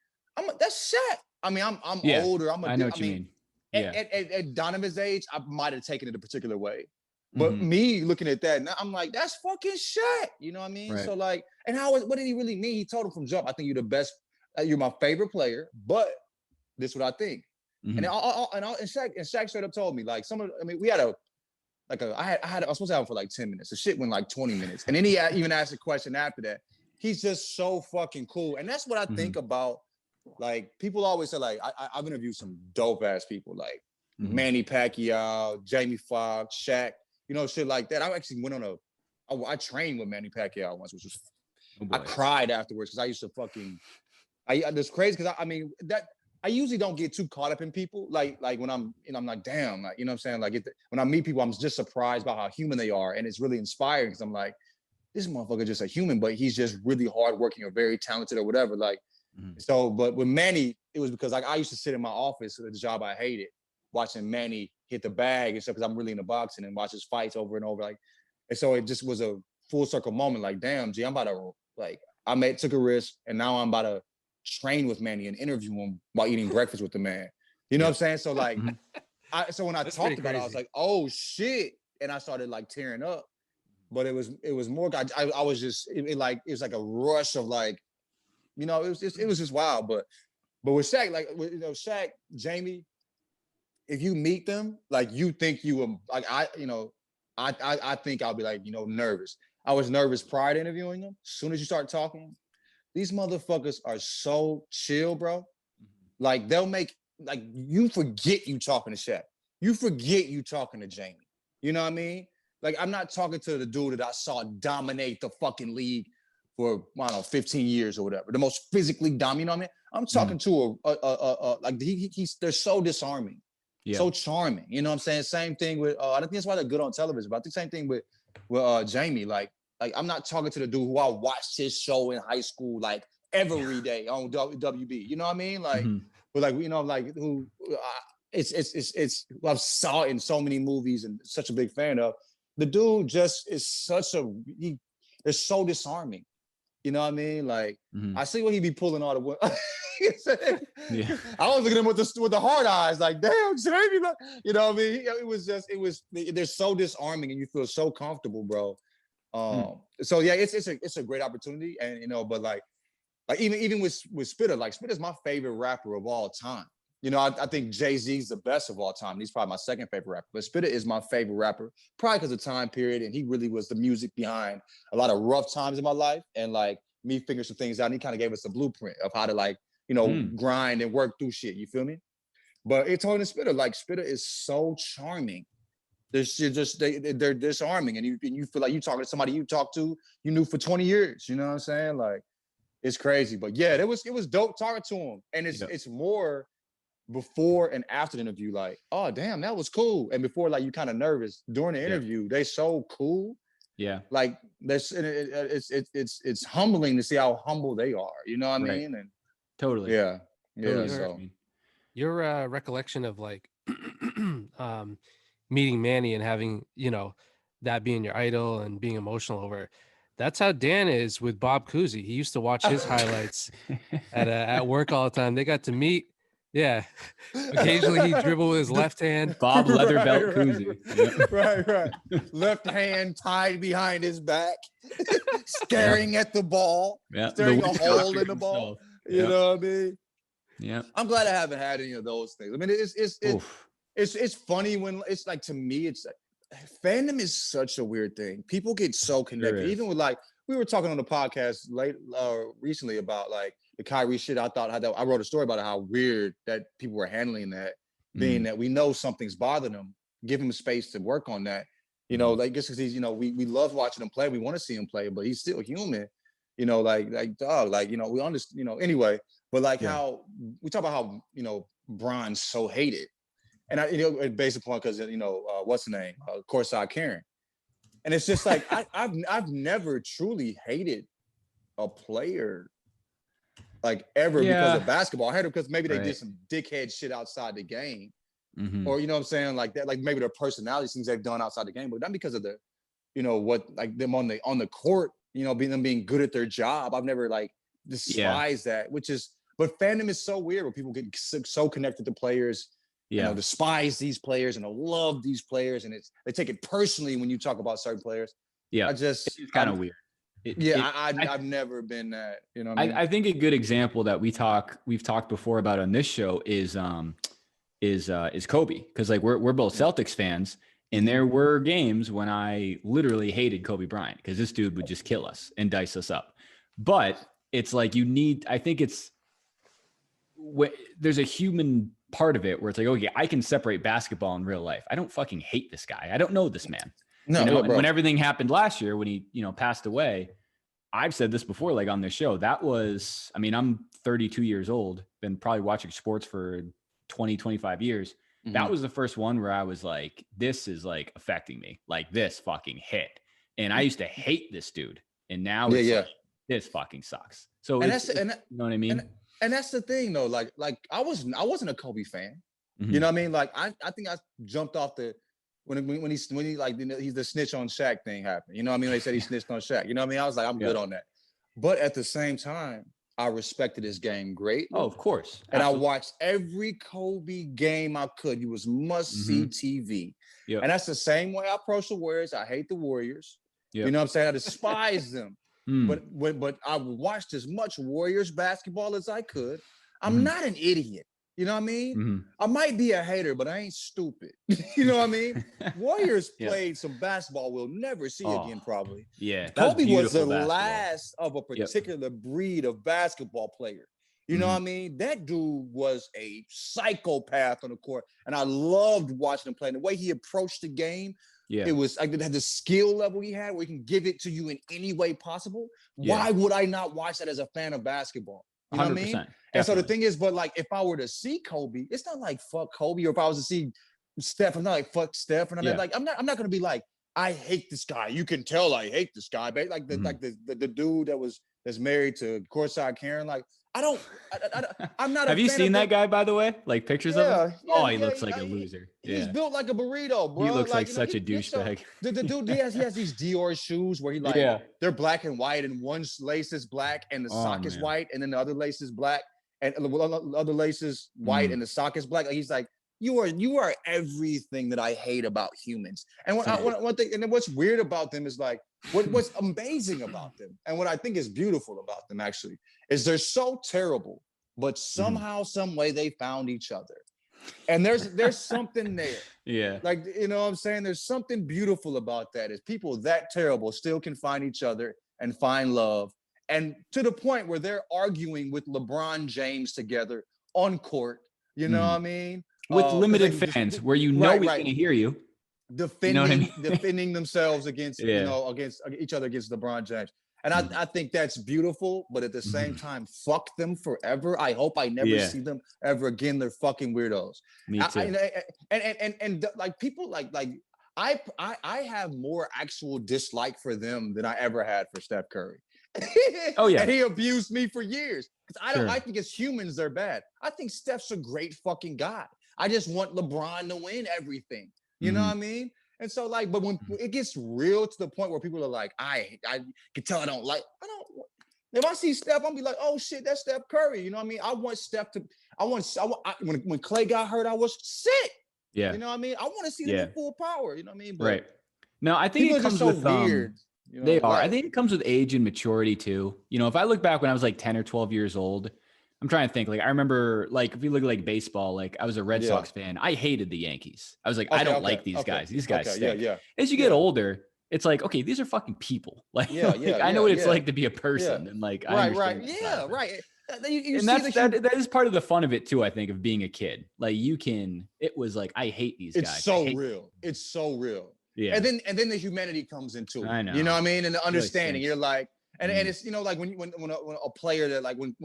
C: that's Shaq. I mean, I'm older.
A: I know what you mean.
C: At Donovan's age, I might have taken it a particular way. But me looking at that, now I'm like, that's fucking Shaq. You know what I mean? Right. So like, and what did he really mean? He told him from jump, I think you're the best. You're my favorite player, but this is what I think. And Shaq straight up told me, like, we had I was supposed to have him for like 10 minutes. The shit went like 20 minutes. And then he even asked a question after that. He's just so fucking cool. And that's what I think about, like, people always say, like, I've interviewed some dope ass people, like Manny Pacquiao, Jamie Foxx, Shaq, you know, shit like that. I actually went on I trained with Manny Pacquiao once, which was, I cried afterwards because I used to it's crazy because I usually don't get too caught up in people. Like when I'm like, damn, like, you know what I'm saying? Like when I meet people, I'm just surprised by how human they are. And it's really inspiring because I'm like, this motherfucker just a human, but he's just really hardworking or very talented or whatever. Like, so, but with Manny, it was because, like, I used to sit in my office at the job I hated, watching Manny hit the bag and stuff, because I'm really into boxing and watch his fights over and over. Like, and so it just was a full circle moment. Like, damn, G, I'm about to, like, took a risk, and now I'm about to train with Manny and interview him while eating breakfast with the man. You know what I'm saying? So like,
A: Mm-hmm.
C: so when I talked about it, I was like, oh shit. And I started like tearing up, but it was more, I was just, it was like a rush of like, you know, it was just wild. But with Shaq, like, you know, Shaq, Jamie, if you meet them, like you think you were like, I think I'll be like, you know, nervous. I was nervous prior to interviewing them. As soon as you start talking, these motherfuckers are so chill, bro. Like they'll make, like, you forget you talking to Shaq. You forget you talking to Jamie. You know what I mean? Like, I'm not talking to the dude that I saw dominate the fucking league for, I don't know, 15 years or whatever. The most physically dominant, you know what I mean? I'm talking to like, they're so disarming, so charming. You know what I'm saying? Same thing with, I think that's why they're good on television, but I think same thing with Jamie. Like, I'm not talking to the dude who I watched his show in high school, like, every day on WB. You know what I mean? Like, but like, you know, like who, I've saw it in so many movies and such a big fan of. The dude just is they're so disarming. You know what I mean? Like, I see what he be pulling all the. I was looking at him with the hard eyes, like, damn, Jamie. You know what I mean? They're so disarming, and you feel so comfortable, bro. So yeah, it's a great opportunity, and you know, but like even with Spitta, like Spitta's my favorite rapper of all time. You know, I think Jay-Z's the best of all time. He's probably my second favorite rapper, but Spitta is my favorite rapper, probably because of time period, and he really was the music behind a lot of rough times in my life, and like me figuring some things out. And he kind of gave us a blueprint of how to, like, you know, grind and work through shit. You feel me? But it's talking to Spitta, like Spitta is so charming. They're disarming, and you feel like you talking to somebody you knew for 20 years. You know what I'm saying? Like, it's crazy. But yeah, it was dope talking to him, and it's more before and after the interview, like, oh damn, that was cool. And before, like, you kind of nervous during the interview. They so cool. Yeah, like it's humbling to see how humble they are. You know what I mean? And
A: totally.
C: Yeah.
B: Totally.
C: So
B: your recollection of like meeting Manny and having, you know, that being your idol and being emotional over it. That's how Dan is with Bob Cousy. He used to watch his highlights at work all the time. They got to meet. Yeah. Occasionally he dribble with his left hand.
A: Bob leather belt Cousy.
C: Right. Left hand tied behind his back, staring at the ball, staring a hole in the ball. You know what I mean?
A: Yeah.
C: I'm glad I haven't had any of those things. I mean, it's funny when it's like, to me, it's like, fandom is such a weird thing. People get so connected. Even with, like, we were talking on the podcast recently about like the Kyrie shit. I wrote a story about how weird that people were handling that, being that we know something's bothering them, give him space to work on that. You know, like, just because he's, you know, we love watching him play. We want to see him play, but he's still human. You know, like dog, like, you know, we understand, you know, anyway. But like how we talk about how, you know, Bron's so hated. And you know, based upon, because, you know, what's the name? Courtside Karen. And it's just like, I've never truly hated a player, like, ever because of basketball. I hated them because maybe they did some dickhead shit outside the game. Or, you know what I'm saying? Like that, like maybe their personality, things they've done outside the game, but not because of the, you know, what, like them on the court, you know, being good at their job. I've never like despised that, but fandom is so weird where people get so connected to players. You know, despise these players and love these players, and they take it personally when you talk about certain players. It's
A: kind of weird.
C: I've never been that. You know what I mean?
A: I think a good example that we've talked before about on this show is Kobe, because like we're both Celtics fans, and there were games when I literally hated Kobe Bryant because this dude would just kill us and dice us up. But it's like I think there's a human part of it where it's like, okay, I can separate basketball and real life. I don't fucking hate this guy. I don't know this man. No, you know, when everything happened last year, when he, you know, passed away, I've said this before, like on this show, that was, I mean, I'm 32 years old, been probably watching sports for 20, 25 years. That was the first one where I was like, this is like affecting me. Like, this fucking hit. And I used to hate this dude. And now it's like, this fucking sucks. So you know what I mean?
C: And that's the thing though, like I wasn't a Kobe fan. You know what I mean? Like I think I jumped off when he like, you know, he's the snitch on Shaq thing happened. You know what I mean? They said he snitched on Shaq. You know what I mean? I was like, I'm good on that. But at the same time, I respected his game greatly.
A: Oh, of course.
C: And I watched every Kobe game I could. It was must-see TV. Yep. And that's the same way I approach the Warriors. I hate the Warriors. Yep. You know what I'm saying? I despise them. But I watched as much Warriors basketball as I could. I'm not an idiot. You know what I mean? I might be a hater, but I ain't stupid. You know what I mean? Warriors played some basketball we'll never see again, probably.
A: Yeah.
C: Kobe was the last of a particular breed of basketball player. You know what I mean? That dude was a psychopath on the court. And I loved watching him play. And the way he approached the game, it was like the skill level he had where he can give it to you in any way possible. Why would I not watch that as a fan of basketball? You know what I mean? Definitely. And so the thing is, but like if I were to see Kobe, it's not like fuck Kobe, or if I was to see Steph, I'm not like fuck Steph, and I'm not gonna be like, I hate this guy. You can tell I hate this guy, but like the dude that's married to courtside Karen, like I'm not.
A: Have you seen that guy, by the way? Like pictures of him? Oh, he looks like a loser.
C: He's built like a burrito, bro.
A: He looks like such a douchebag.
C: The dude, he has these Dior shoes where he they're black and white, and one lace is black and the sock is white, and then the other lace is black and the other lace is white and the sock is black. Like, he's like, you are everything that I hate about humans. And one thing, and then what's weird about them is like, what's amazing about them, and what I think is beautiful about them actually, is they're so terrible, but somehow, some way they found each other. And there's something there.
A: Yeah.
C: Like, you know what I'm saying? There's something beautiful about that, is people that terrible still can find each other and find love. And to the point where they're arguing with LeBron James together on court. You know what I mean?
A: With limited fans, where he's going to hear you.
C: Defending themselves against, against each other, against LeBron James. And I think that's beautiful, but at the same time, fuck them forever. I hope I never see them ever again. They're fucking weirdos.
A: Me too.
C: And like people like I have more actual dislike for them than I ever had for Steph Curry.
A: Oh yeah.
C: And he abused me for years. I think as humans, they're bad. I think Steph's a great fucking guy. I just want LeBron to win everything. You know what I mean? And so like, but when it gets real to the point where people are like, I can tell if I see Steph, I'm be like, oh shit, that's Steph Curry. You know what I mean? I want Steph to, when Clay got hurt, I was sick.
A: Yeah.
C: You know what I mean? I want to see them in full power. You know what I mean? But
A: right. No, I think it comes with weird. You know, they are. I think it comes with age and maturity too. You know, if I look back when I was like 10 or 12 years old, I'm trying to think. Like, I remember, like, if you look at like baseball, like I was a Red Sox fan. I hated the Yankees. I was like, I don't like these guys. These guys stink. As you get older, it's like, okay, these are fucking people. Like, I know what it's like to be a person, and like, I understand. That is part of the fun of it too. I think, of being a kid. Like, it was like, I hate these guys.
C: It's so real. It's so real.
A: Yeah.
C: And then the humanity comes into it.
A: I know.
C: You know what I mean? And the understanding. You're like, and it's, you know, like when a player that, like, when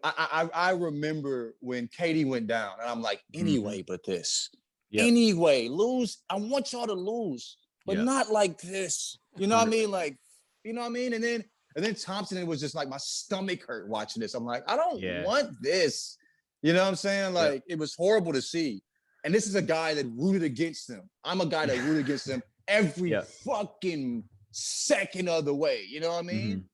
C: I remember when Katie went down, and I'm like, anyway, but this. Yep. Anyway, lose. I want y'all to lose, but not like this. You know what I mean? Like, you know what I mean? And then Thompson, it was just like my stomach hurt watching this. I'm like, I don't want this. You know what I'm saying? Like, it was horrible to see. And this is a guy that rooted against them. I'm a guy that rooted against them every fucking second of the way. You know what I mean?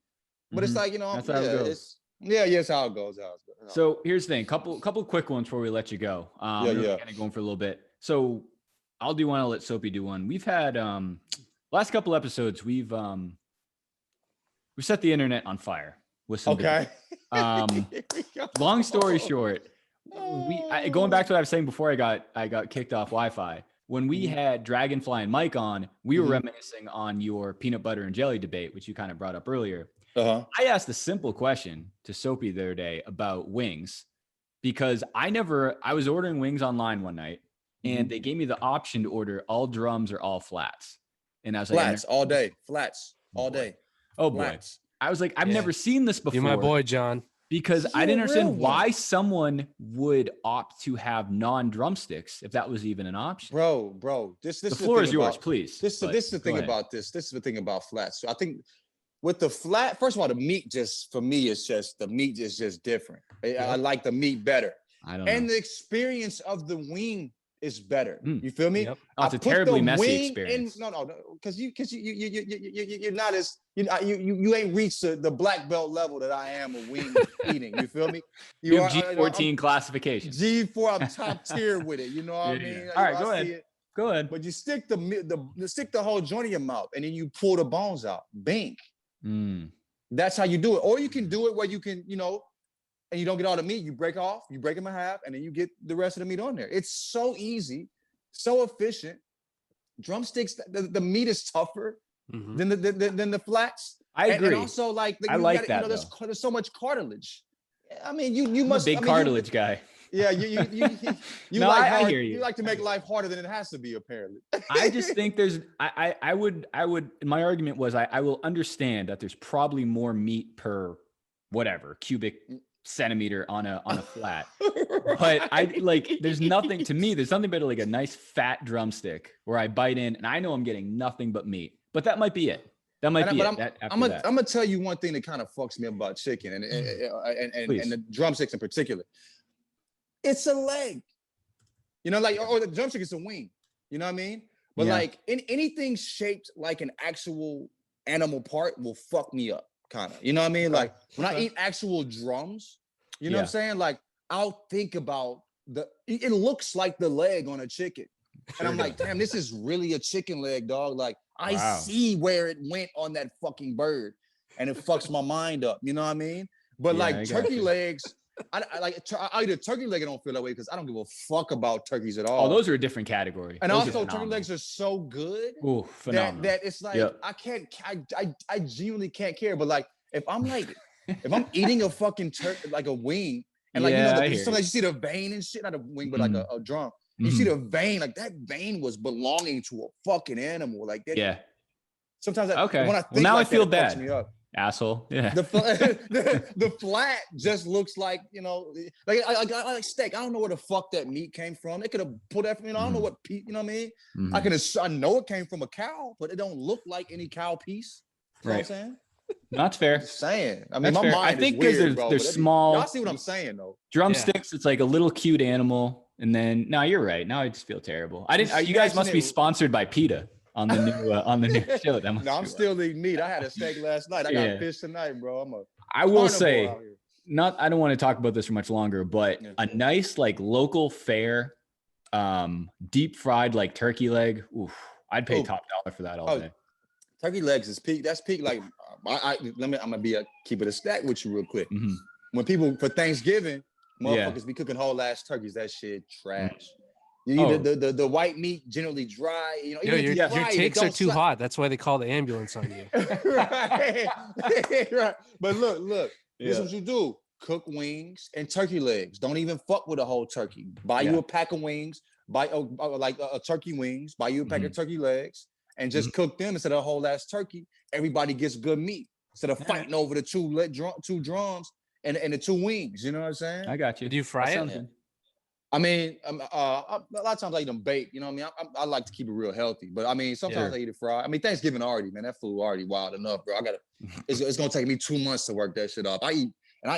C: But it's like, you know,
A: that's how it goes.
C: It's how it goes.
A: So here's the thing. Couple quick ones before we let you go. Kind of going for a little bit. So I'll do one. I'll let Soapy do one. We've had last couple episodes. We've set the internet on fire with some.
C: Okay.
A: Long story short, going back to what I was saying before I got kicked off Wi-Fi. When we had Dragonfly and Mike on, we were reminiscing on your peanut butter and jelly debate, which you kind of brought up earlier. I asked a simple question to Soapy the other day about wings, because I was ordering wings online one night, and they gave me the option to order all drums or all flats. And I was like,
C: flats all day. Flats all day.
A: Oh boy. Flats. I was like, I've never seen this before.
B: You're my boy, John.
A: Because I didn't understand why someone would opt to have non-drumsticks if that was even an option.
C: Bro, the
A: floor is yours, please.
C: This is the thing about this. This is the thing about flats. So I think with the flat, first of all, the meat for me is just, the meat is just different. I like the meat better.
A: I don't know.
C: And the experience of the wing is better. You feel me?
A: Yep. Oh, it's a terribly messy experience.
C: No, because you're not as you ain't reached the black belt level that I am of wing eating. You feel me?
A: You have G14 classification.
C: G4, I'm top tier with it. You know what I mean?
A: Yeah. All right, go ahead. Go ahead.
C: But you stick the whole joint in your mouth, and then you pull the bones out. Bink. That's how you do it. Or you can do it where you can, and you don't get all the meat. You break them in half, and then you get the rest of the meat on there. It's so easy, so efficient. Drumsticks, the meat is tougher than the flats.
A: I agree.
C: And also, I like that. There's so much cartilage. I mean, you must
A: be a big cartilage guy.
C: Yeah, you
A: no, I hear you.
C: You like to make life harder than it has to be, apparently.
A: I just think there's I would my argument was I will understand that there's probably more meat per whatever cubic centimeter on a flat. But there's nothing to me, there's nothing better like a nice fat drumstick where I bite in and I know I'm getting nothing but meat. But that might be it. That might be it. I'm
C: gonna tell you one thing that kind of fucks me up about chicken and the drumsticks in particular. It's a leg, or the drumstick is a wing. You know what I mean? But anything shaped like an actual animal part will fuck me up, kind of. You know what I mean? Like when I eat actual drums, you know what I'm saying? Like I'll think about it looks like the leg on a chicken, and I'm like, damn, this is really a chicken leg, dog. Like I see where it went on that fucking bird, and it fucks my mind up. You know what I mean? But turkey legs. I eat a turkey leg. I don't feel that way because I don't give a fuck about turkeys at all.
A: Oh, those are a different category.
C: And also, turkey legs are so good that it's like I can't. I genuinely can't care. But if I'm eating a fucking turkey, like a wing, and sometimes you see the vein and shit, not a wing, but like a drum. You see the vein, like that vein was belonging to a fucking animal, like that.
A: Yeah.
C: Sometimes when I think
A: now
C: I
A: feel
C: that,
A: bad.
C: It fucks me up.
A: Asshole. Yeah.
C: The flat just looks like, like steak. I don't know where the fuck that meat came from. They could have put that from, I don't know what piece, you know what I mean? I know it came from a cow, but it don't look like any cow piece. You know what I'm saying?
A: That's fair.
C: I'm just saying. I mean, my
A: mind
C: I think because
A: there's small.
C: Y'all see what I'm saying though?
A: Drumsticks. It's like a little cute animal, and then no, you're right. Now I just feel terrible. You guys must be sponsored by PETA. On the new show. No,
C: I'm still eating meat. I had a steak last night. I got fish tonight, bro.
A: I will say, I don't want to talk about this for much longer, but a nice local fare, deep fried turkey leg. Oof, I'd pay top dollar for that all day.
C: Turkey legs is peak. That's peak. I'm gonna keep it a stack with you real quick. When people for Thanksgiving, motherfuckers be cooking whole ass turkeys. That shit trash. You eat the white meat generally dry.
B: Your takes are too hot. That's why they call the ambulance on you.
C: Right. But look. This is what you do. Cook wings and turkey legs. Don't even fuck with a whole turkey. Buy you a pack of wings. Buy a turkey wings. Buy you a pack of turkey legs and just cook them instead of a whole ass turkey. Everybody gets good meat instead of fighting over the two drums and the two wings. You know what I'm saying?
A: I got you.
B: Do you fry it?
C: I mean, a lot of times I eat them baked. You know what I mean? I like to keep it real healthy, but I mean, sometimes I eat it fried. I mean, Thanksgiving already, man. That food already wild enough, bro. It's gonna take me 2 months to work that shit off. I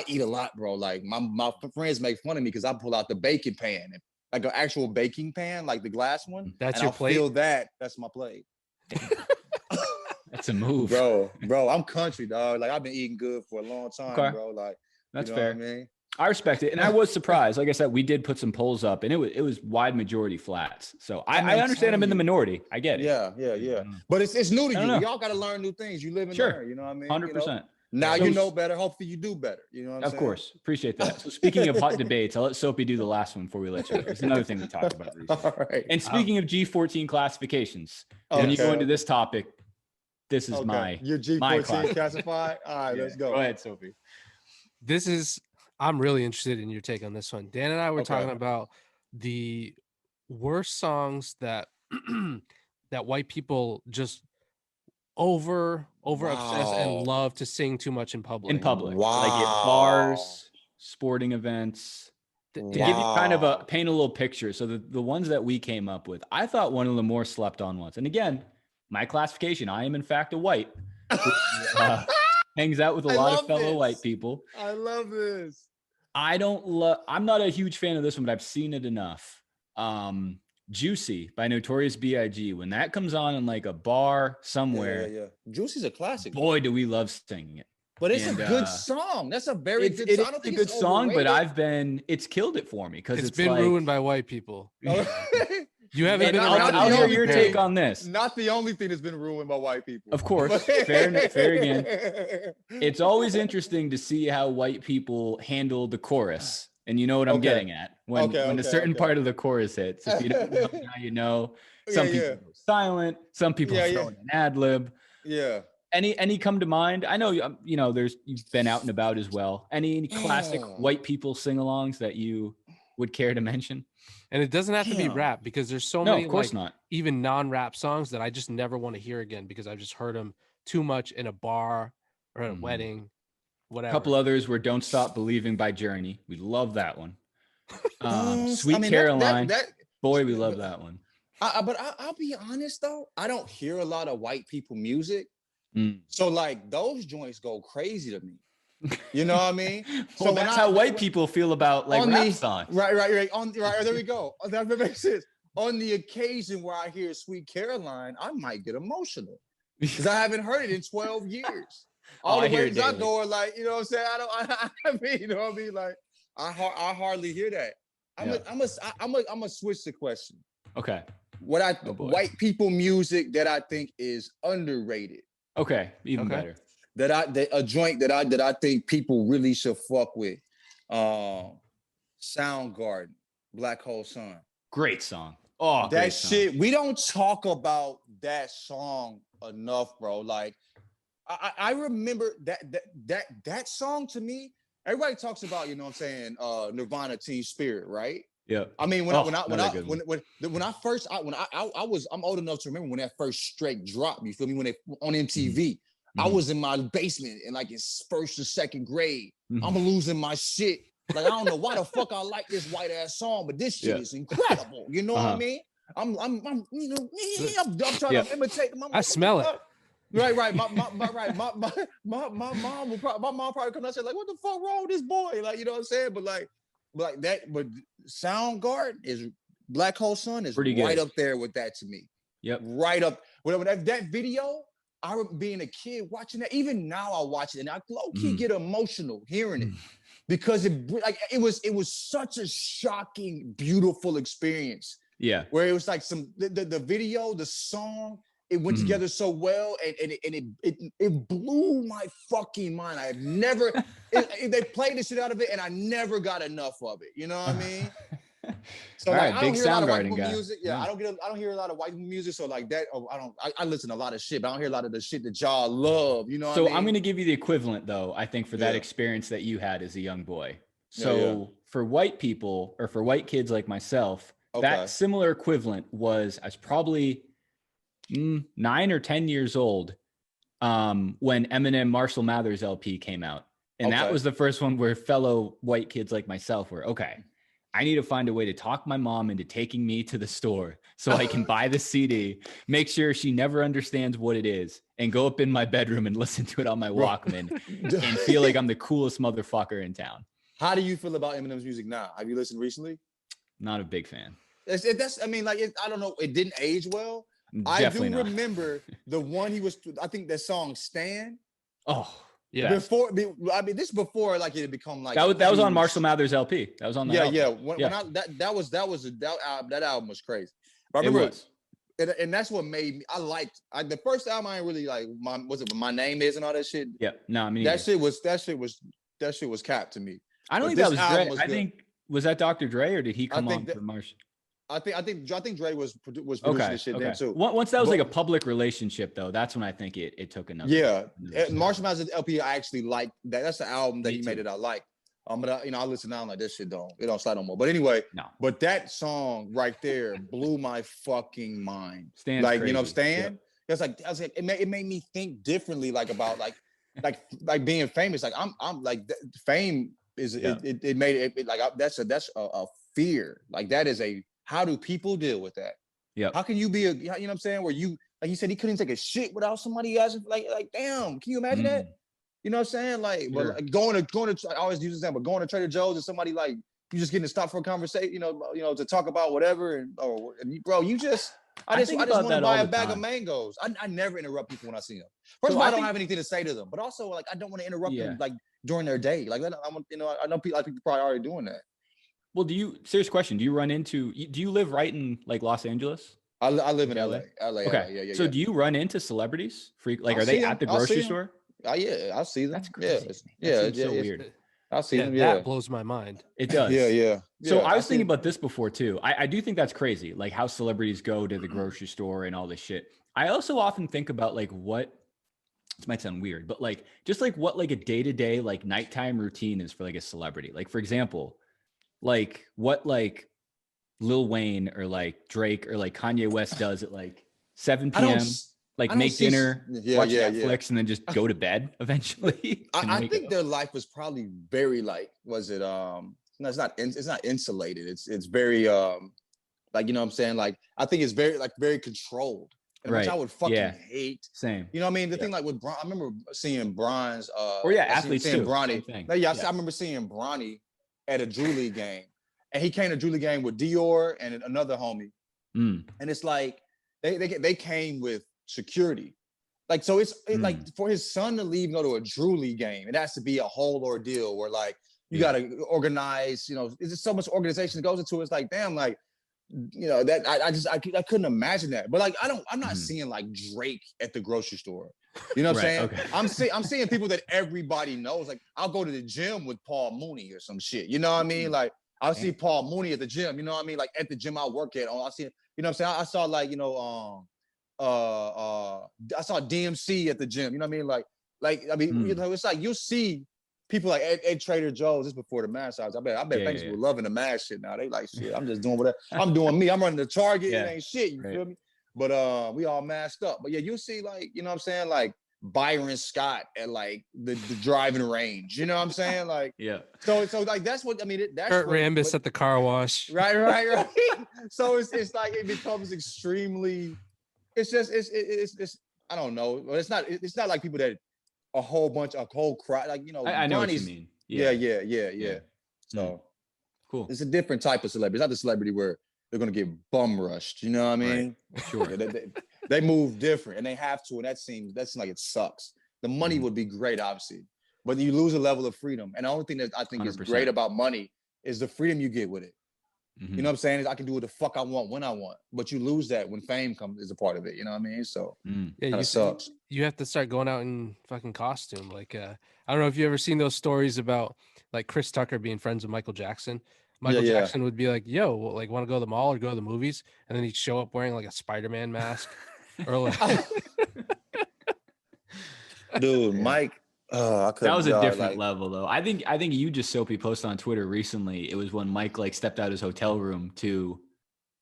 C: eat a lot, bro. Like my friends make fun of me because I pull out the baking pan, like an actual baking pan, like the glass one.
B: That's your plate.
C: That's my plate.
A: That's a move,
C: bro. I'm country, dog. Like I've been eating good for a long time, bro. Like
A: that's
C: fair.
A: What I mean? I respect it. And I was surprised. Like I said, we did put some polls up and it was wide majority flats. So I understand I'm in the minority. I get it.
C: Yeah. But it's new to you. Y'all got to learn new things. You live in there. You know what I mean?
A: 100%.
C: Now you know better. Hopefully you do better. You know what I'm saying?
A: Of course. Appreciate that. So speaking of hot debates, I'll let Soapy do the last one before we let you go. It's another thing we talked about recently.
C: All right.
A: And speaking of G14 classifications, when you go into this topic, this is your
C: G14 classified. All right, let's go.
A: Go ahead, Soapy.
B: I'm really interested in your take on this one. Dan and I were talking about the worst songs that that white people just over obsess and love to sing too much in public. Like
A: at bars, sporting events. To give you kind of paint a little picture. So the ones that we came up with, I thought one of the more slept on ones. And again, my classification, I am in fact a white. Hangs out with a lot of fellow white people.
C: I love this.
A: I'm not a huge fan of this one, but I've seen it enough. Juicy by Notorious B.I.G. When that comes on in like a bar somewhere,
C: yeah. Juicy's a classic.
A: Boy, do we love singing it.
C: But it's a good song. That's a very good song. I don't think
A: it's a good song, but it's killed it for me because
B: it's been like, ruined by white people. You haven't been around.
A: I'll hear your take on this.
C: Not the only thing that's been ruined by white people.
A: Of course. fair again. It's always interesting to see how white people handle the chorus. And you know what I'm getting at. When a certain part of the chorus hits. If you don't know, now you know. Some people go silent. Some people throw in an ad lib.
C: Yeah.
A: Any come to mind? I know you've been out and about as well. Any classic white people sing-alongs that you would care to mention?
B: And it doesn't have to be rap, because there's so many,
A: of course not.
B: Even non-rap songs that I just never want to hear again because I've just heard them too much in a bar or at a wedding, whatever.
A: A couple others were "Don't Stop Believing" by Journey. We love that one. Sweet Caroline. Boy, we love that one.
C: But I'll be honest though, I don't hear a lot of white people music. So like those joints go crazy to me. You know what I mean?
A: So that's how white people feel about like rap songs.
C: Right. There we go. That makes sense. On the occasion where I hear Sweet Caroline, I might get emotional because I haven't heard it in 12 years. All the ways I go are like, you know what I'm saying? I mean, you know what I mean? Like I hardly hear that. I'm gonna switch the question.
A: Okay.
C: White people music that I think is underrated.
A: Okay, even better.
C: A joint that I think people really should fuck with. Soundgarden, Black Hole Sun.
A: Great song. Oh,
C: that shit. We don't talk about that song enough, bro. Like, I remember that song to me. Everybody talks about, you know what I'm saying, Nirvana, Teen Spirit, right?
A: Yeah.
C: I mean, I'm old enough to remember when that first straight dropped. You feel me? When they on MTV, I was in my basement in like its first or second grade. I'm losing my shit. Like I don't know why the fuck I like this white ass song, but this shit is incredible. You know what I mean? I'm trying to imitate.
B: I smell it.
C: Right. My mom will probably come out and say like, "What the fuck wrong with this boy?" Like, you know what I'm saying? But Soundgarden is Black Hole Sun is pretty right up there with that to me.
A: Yep.
C: Right up. When that video, I remember being a kid watching that. Even now I watch it and I low-key get emotional hearing it because it was such a shocking, beautiful experience.
A: Yeah.
C: Where it was like the video, the song, it went together so well, and it blew my fucking mind. I've never they played the shit out of it, and I never got enough of it. You know what I mean? So
A: like, I don't hear a lot of white
C: people music. Yeah, I don't hear a lot of white music. So like that, I listen to a lot of shit, but I don't hear a lot of the shit that y'all love. You know what I mean?
A: So I'm gonna give you the equivalent though, I think, for that experience that you had as a young boy. So for white people or for white kids like myself, that similar equivalent was I was probably 9 or 10 years old when Eminem Marshall Mathers LP came out. And that was the first one where fellow white kids like myself were, I need to find a way to talk my mom into taking me to the store so I can buy the CD, make sure she never understands what it is, and go up in my bedroom and listen to it on my Walkman and feel like I'm the coolest motherfucker in town.
C: How do you feel about Eminem's music now? Have you listened recently?
A: Not a big fan.
C: I don't know. It didn't age well.
A: Definitely
C: I do remember the one I think that song Stan.
A: Oh, yeah.
C: This before like it had become like
A: that was on Marshall Mathers LP. That was on that album.
C: That album was crazy. But I remember and that's what made me. The first album I didn't really like. My Name Is and all that shit.
A: Yeah, no, I mean
C: that shit was capped to me.
A: I don't think that was Dre. I think was that Dr. Dre or did he come on for Marshall?
C: I think Dre was producing this shit then too.
A: Once that was like a public relationship though, that's when I think it took another.
C: Yeah, Marshall Mathers LP, I actually like that. That's the album that he made that I like. But I listen now, I'm like, this shit don't slide no more. But anyway, but that song right there blew my fucking mind.
A: Stan's
C: like,
A: crazy.
C: you know, Stan. It's like I was like, it made me think differently, like about like being famous. Like I'm like fame is it made it like that's a fear. Like that is how do people deal with that?
A: Yeah.
C: How can you be you know what I'm saying? Where you, like you said, he couldn't take a shit without somebody asking, like damn, can you imagine that? You know what I'm saying? Like, but like going to I always use this example, going to Trader Joe's and somebody like You just getting to stop for a conversation, to talk about whatever. And bro, I just want to buy a bag of mangoes. I never interrupt people when I see them. First of all, I don't have anything to say to them, but also like I don't want to interrupt them like during their day. Like I know people probably already doing that.
A: Well, serious question, do you live right in like Los Angeles?
C: I live in LA.
A: Okay. Yeah. So do you run into celebrities? Are they at the grocery store?
C: Yeah, I see them.
A: That's crazy.
C: It's
A: so weird.
C: I see them. Yeah,
B: that blows my mind.
A: It does.
C: Yeah.
A: So I was thinking about this before too. I do think that's crazy, like how celebrities go to the grocery store and all this shit. I also often think about like this might sound weird, but like just like what like a day-to-day like nighttime routine is for like a celebrity. Like for example, like what like Lil Wayne or like Drake or like Kanye West does at like 7 p.m. Like make dinner, watch Netflix, and then just go to bed eventually.
C: I think their life was probably very like, was it no, it's not insulated. It's very like, you know what I'm saying? Like I think it's very controlled. And which I would fucking hate.
A: Same.
C: You know what I mean? The thing like with Bron, I remember seeing Bron's
A: athletes too.
C: Bronny. I remember seeing Bronny at a Drew League game. And he came to Drew League game with Dior and another homie. And it's like they came with security. Like, so it's like for his son to leave and go to a Drew League game, it has to be a whole ordeal where like you gotta organize, there's so much organization that goes into it. It's like, damn, like, that I couldn't imagine that. But like I'm not seeing like Drake at the grocery store. You know what I'm saying? Okay. I'm seeing people that everybody knows. Like I'll go to the gym with Paul Mooney or some shit. You know what I mean? Like I'll see Paul Mooney at the gym. You know what I mean? Like at the gym I work at. I see, you know what I'm saying? I saw like, I saw DMC at the gym. You know what I mean? Like it's like you see people like at Trader Joe's. This before the mask size. I bet fans were loving the mask shit now. They like, shit, I'm just doing whatever. I'm doing me. I'm running the Target. It ain't shit. You feel me? But we all masked up. But yeah, you see like, you know what I'm saying? Like Byron Scott at like the driving range. You know what I'm saying? Like, So like that's what I mean. That's
B: Kurt Rambis at the car wash.
C: Right. So it's like it becomes extremely. It's I don't know. It's not like people that a whole crowd, like,
A: I know what you mean.
C: Yeah. So
A: cool.
C: It's a different type of celebrity. It's not the celebrity where they're gonna get bum rushed. You know what I mean?
A: Right. Sure.
C: They move different and they have to, and that seems like it sucks. The money would be great, obviously, but you lose a level of freedom. And the only thing that I think 100%. Is great about money is the freedom you get with it. You know what I'm saying? I can do what the fuck I want when I want, but you lose that when fame is a part of it. You know what I mean? So it sucks.
B: You have to start going out in fucking costume. Like, I don't know if you ever seen those stories about like Chris Tucker being friends with Michael Jackson. Michael Jackson would be like, yo, like want to go to the mall or go to the movies? And then he'd show up wearing like a Spider-Man mask or like,
C: dude, Mike.
A: That was a different level though. I think you just Soapy posted on Twitter recently. It was when Mike like stepped out his hotel room to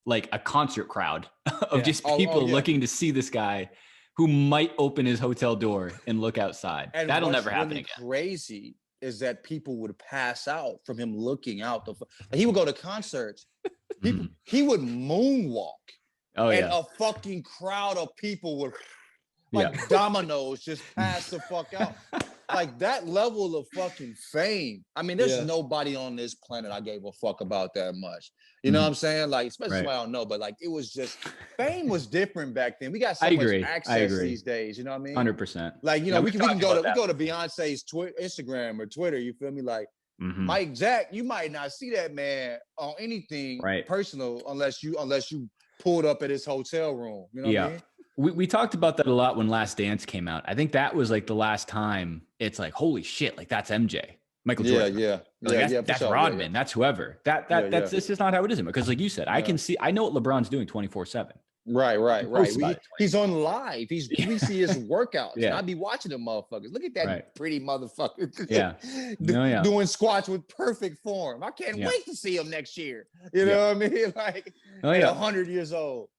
A: like a concert crowd of just people looking to see this guy who might open his hotel door and look outside. And that'll never happen again.
C: Crazy is that people would pass out from him looking out. He would go to concerts. He would moonwalk. And a fucking crowd of people would dominoes just pass the fuck out. Like that level of fucking fame. I mean, there's nobody on this planet I gave a fuck about that much. You know what I'm saying? Like, especially I don't know, but like it was just fame was different back then. We got so much access these days. You know what I mean?
A: 100%.
C: Like, we can go to Beyonce's Instagram or Twitter. You feel me? Like Mike Jack, you might not see that man on anything personal unless you pulled up at his hotel room. You know what I mean?
A: We talked about that a lot when Last Dance came out. I think that was like the last time it's like, holy shit, like that's MJ, Michael Jordan. That's Rodman. That's whoever. That's just not how it is. Because like you said, I know what LeBron's doing 24/7.
C: Right. He's on live. We see his workouts. And I be watching them motherfuckers. Look at that pretty motherfucker. Doing squats with perfect form. I can't wait to see him next year. You know what I mean? Like 100 years old.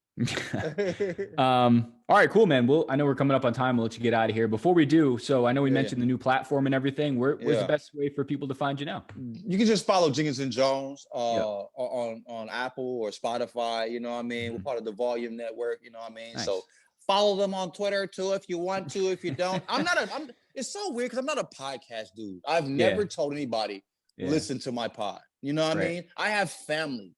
A: All right, cool, man. I know we're coming up on time. We'll let you get out of here. Before we do, so I know we mentioned the new platform and everything. Where's the best way for people to find you now?
C: You can just follow Jenkins and Jones on Apple or Spotify. You know what I mean? We're part of the Volume Network. You know what I mean? Nice. So follow them on Twitter too if you want to. If you don't, it's so weird because I'm not a podcast dude. I've never told anybody listen to my pod. You know what I mean? I have family,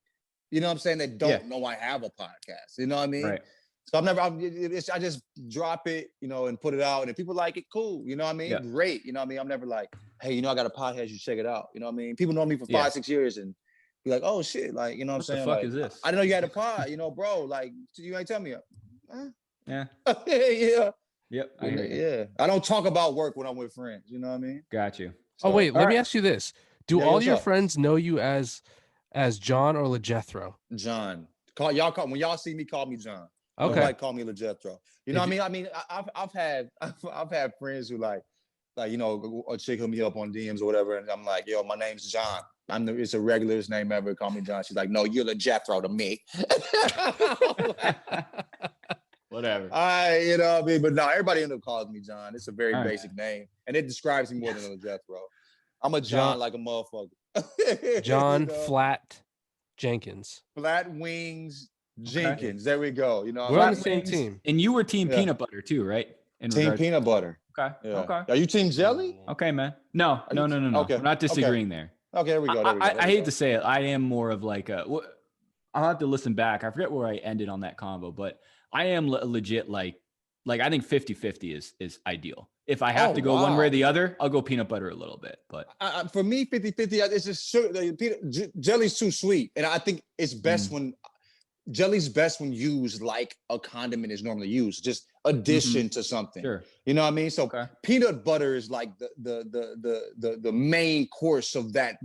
C: you know what I'm saying, that don't know I have a podcast. You know what I mean? Right. So I just drop it, you know, and put it out. And if people like it, cool. You know what I mean? Yeah. Great. You know what I mean? I'm never like, hey, you know, I got a podcast, you check it out. You know what I mean? People know me for 5-6 years and be like, oh shit, like, you know what I'm saying?
A: What the fuck
C: like,
A: is this?
C: I didn't know you had a pod, you know, bro. Like, you ain't tell me.
A: Yeah.
C: Yeah.
A: Yep.
C: I don't talk about work when I'm with friends. You know what I mean?
A: Got you.
B: So, let me ask you this. Do all your friends know you as John or LaJethro?
C: John. When y'all see me, call me John.
B: Okay.
C: Nobody call me LaJethro. You know what I mean? I've had friends who like, you know, a chick hit me up on DMs or whatever, and I'm like, yo, my name's John. It's a regularest name ever. Call me John. She's like, no, you're LaJethro to me.
A: Whatever.
C: You know what I mean? But no, everybody end up calling me John. It's a very basic name, and it describes me more than LaJethro. I'm a John like a motherfucker.
B: John Flat Jenkins.
C: Flat Wings Jenkins. There we go. You know,
B: we're on the same team.
A: And you were team peanut butter too, right?
C: Team peanut butter.
A: Okay.
C: Yeah.
A: Okay.
C: Are you team jelly?
A: Okay, man. No. Okay. We're not disagreeing there.
C: Okay, there we go.
A: I hate to say it. I am more of like I'll have to listen back. I forget where I ended on that combo, but I am legit like I think 50-50 is ideal. If I have to go one way or the other, I'll go peanut butter a little bit. But
C: for me, 50-50, it's just sugar. Jelly's too sweet. And I think it's best when jelly's best when used like a condiment is normally used, just addition to something. Sure. You know what I mean? So peanut butter is like the main course of that.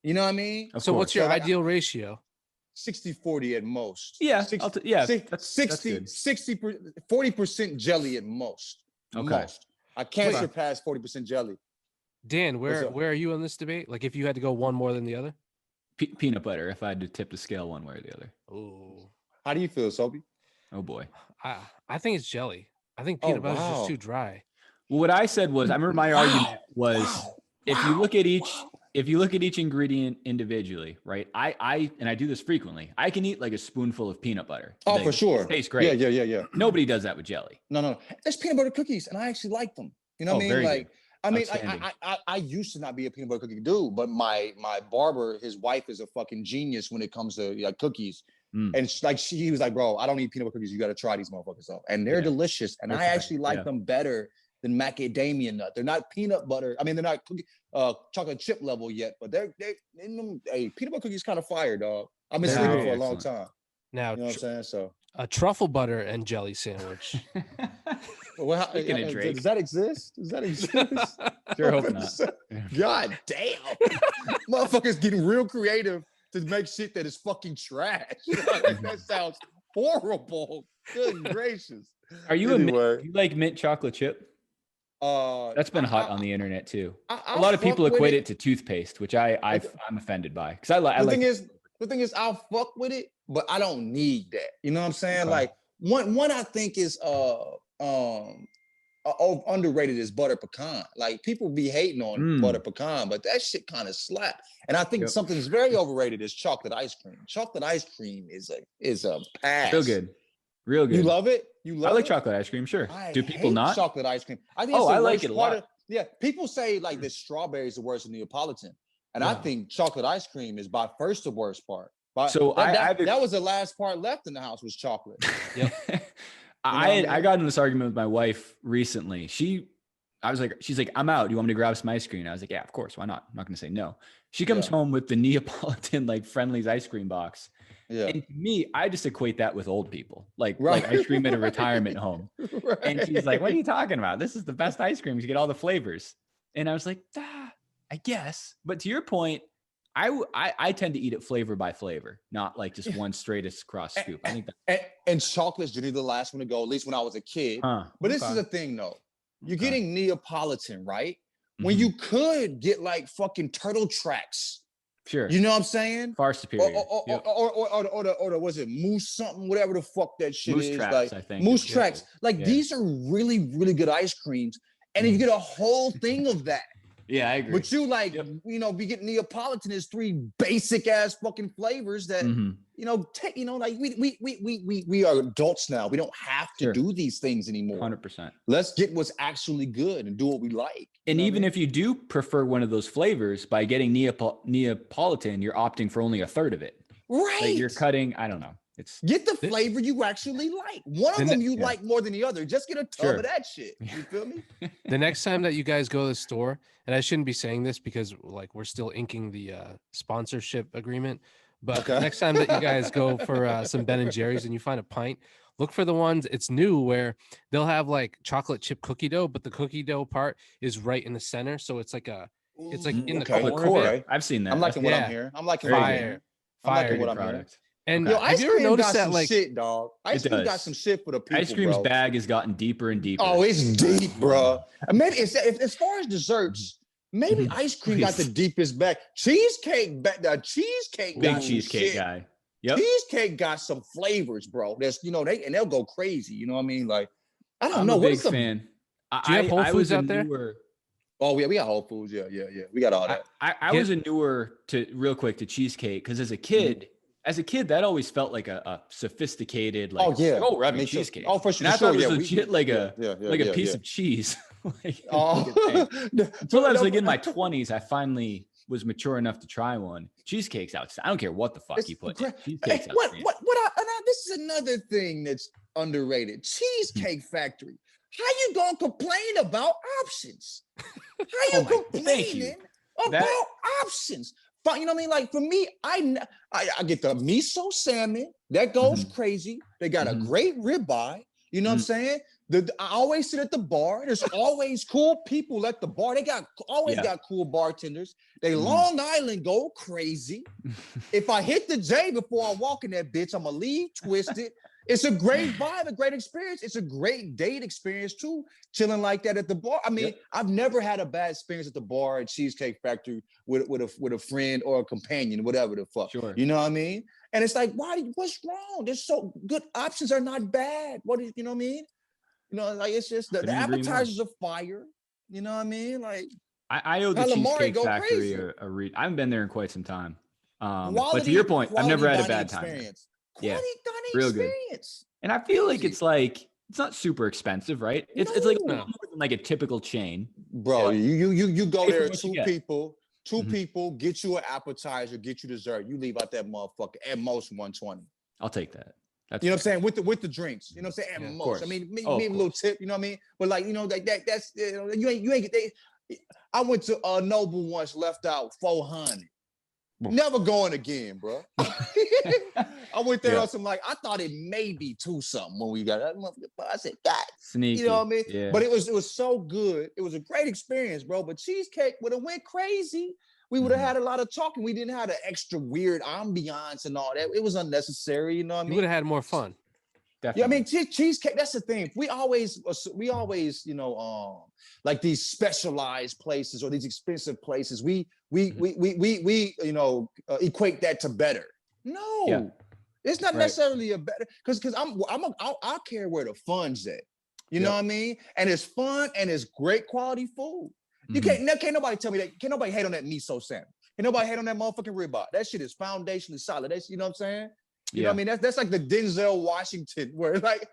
C: You know what I mean?
B: So what's your ideal ratio?
C: 60-40 at most.
A: Yeah.
C: 40% jelly at most.
A: Okay.
C: Most. I can't surpass 40% jelly.
B: Dan, where are you on this debate? Like if you had to go one more than the other?
A: Peanut butter, if I had to tip the scale one way or the other.
B: Oh.
C: How do you feel, Soapy?
A: Oh boy.
B: I think it's jelly. I think peanut butter is just too dry.
A: Well, what I said was, I remember my argument was if you look at each ingredient individually, right? I do this frequently. I can eat like a spoonful of peanut butter.
C: Oh, for sure.
A: It tastes great.
C: Yeah.
A: Nobody does that with jelly.
C: No. There's peanut butter cookies, and I actually like them. You know what I mean? Like, I used to not be a peanut butter cookie dude, but my barber, his wife is a fucking genius when it comes to like cookies. And he was like, bro, I don't eat peanut butter cookies. You got to try these motherfuckers out. And they're delicious. And I actually like them better than macadamia nut. They're not peanut butter. I mean, they're not chocolate chip level yet, but they're peanut butter cookies kind of fire, dog. I've been sleeping for a long time.
B: Now,
C: you know what I'm saying? So
B: a truffle butter and jelly sandwich.
C: Well, does that exist?
A: Sure hope not.
C: God damn. Motherfuckers getting real creative to make shit that is fucking trash. That sounds horrible. Good gracious.
A: Are you you like mint chocolate chip? That's been hot on the internet too. A lot of people equate it to toothpaste, which I'm offended by. Because
C: the thing is, I'll fuck with it, but I don't need that. You know what I'm saying? Okay. Like one I think is underrated is butter pecan. Like people be hating on butter pecan, but that shit kind of slap. And I think something that's very overrated is chocolate ice cream. Chocolate ice cream is a pass.
A: Real good.
C: You love it?
A: I like chocolate ice cream, sure. Do people not?
C: Chocolate ice cream. I think
A: I like it a lot.
C: People say like the strawberries are worse than Neapolitan. And I think chocolate ice cream is by first the worst part. So that was the last part left in the house was chocolate.
A: Yep. I got in this argument with my wife recently. She's like, I'm out. Do you want me to grab some ice cream? And I was like, yeah, of course. Why not? I'm not going to say no. She comes home with the Neapolitan like Friendly's ice cream box. Yeah. And to me, I just equate that with old people, like ice cream at a retirement home. Right. And she's like, what are you talking about? This is the best ice cream. You get all the flavors. And I was like, I guess. But to your point, I tend to eat it flavor by flavor, not like just one straightest cross scoop. I think
C: and chocolate's generally the last one to go, at least when I was a kid. But this is the thing though. You're getting Neapolitan, right? When you could get like fucking turtle tracks.
A: Sure.
C: You know what I'm saying?
A: Far superior.
C: Or was it moose something, whatever the fuck that shit
A: moose
C: is.
A: Tracks,
C: like
A: I think.
C: Moose Tracks. Like these are really, really good ice creams. And you get a whole thing of that.
A: Yeah, I agree.
C: But you like, you know, be getting Neapolitan is 3 basic ass fucking flavors that, you know, take, you know, like we are adults now. We don't have to do these things anymore.
A: 100%.
C: Let's get what's actually good and do what we like.
A: And even if you do prefer one of those flavors, by getting Neapolitan, you're opting for only a third of it.
C: Right.
A: Like you're cutting, I don't know.
C: Get the flavor you actually like. One of them you like more than the other. Just get a tub of that shit. You feel me?
B: The next time that you guys go to the store, and I shouldn't be saying this because like we're still inking the sponsorship agreement, but next time that you guys go for some Ben and Jerry's and you find a pint, look for the ones, it's new, where they'll have like chocolate chip cookie dough, but the cookie dough part is right in the center. So it's like it's like in the core of it.
A: I've seen that.
C: I'm liking what I'm hearing. I'm liking
B: fire.
C: I'm liking what I'm hearing.
B: And
C: yo,
B: have you ever noticed that, like,
C: shit, dog? Ice cream got some shit for the people.
A: Ice cream's bag has gotten deeper and deeper.
C: Oh, it's deep, bro. Maybe as far as desserts, maybe ice cream got the deepest bag. Cheesecake, the cheesecake,
A: big cheesecake shit. Guy. Yep.
C: Cheesecake got some flavors, bro. That's, you know, they'll go crazy. You know what I mean? Like, I don't know.
A: I'm a big fan.
B: Do you have Whole Foods out there?
C: Oh, yeah, we got Whole Foods. Yeah. We got all that.
A: I was a newer real quick to cheesecake because as a kid, that always felt like a sophisticated, like, we're having cheesecake.
C: Oh, for sure.
A: And I thought it was legit like a piece of cheese. Until I was like in my 20s, I finally was mature enough to try one. Cheesecake's out. I don't care what the fuck you put. Cheesecake's
C: this is another thing that's underrated. Cheesecake Factory. How you gonna complain about options? How you complaining about options? But you know what I mean? Like for me, I get the miso salmon that goes crazy. They got a great ribeye. You know what I'm saying? I always sit at the bar. There's always cool people at the bar. They always got cool bartenders. They Long Island go crazy. If I hit the J before I walk in that bitch, I'm gonna leave twisted. It's a great vibe, a great experience. It's a great date experience too, chilling like that at the bar. I mean, I've never had a bad experience at the bar at Cheesecake Factory with a friend or a companion, whatever the fuck.
A: Sure.
C: You know what I mean? And it's like, what's wrong? There's so good options are not bad. You know what I mean? You know, like it's just the appetizers are fire. You know what I mean? Like
A: I owe the Cheesecake Factory a read. I haven't been there in quite some time. But to your point, I've never had a bad time.
C: Quality dining
A: real
C: experience.
A: Good. And I feel like it's not super expensive, right? It's like more than like a typical chain.
C: Bro, you go there, two people, get you an appetizer, get you dessert. You leave out that motherfucker at most 120.
A: I'll take that.
C: You know what I'm saying? With the drinks. You know what I'm saying? At most. I mean, maybe a little tip, you know what I mean? But like, you know, that's you know, you ain't I went to Noble once, left out 400. Never going again, bro. I went there on some I thought it may be 2 something when we got that. I said, God,
A: sneaky.
C: You know what I mean?
A: Yeah.
C: But it was so good. It was a great experience, bro. But Cheesecake would have went crazy. We would have had a lot of talking. We didn't have the extra weird ambiance and all that. It was unnecessary. You know what I mean?
B: You would have had more fun.
A: Definitely.
C: Yeah, I mean, cheesecake, that's the thing. We always, you know, like these specialized places or these expensive places, we you know, equate that to better. No, it's not necessarily a better, because I care where the fun's at. You know what I mean? And it's fun and it's great quality food. You can't nobody tell me that. Can't nobody hate on that miso salmon. Can't nobody hate on that motherfucking ribeye. That shit is foundationally solid. That's, you know what I'm saying? You know what I mean? That's like the Denzel Washington, where like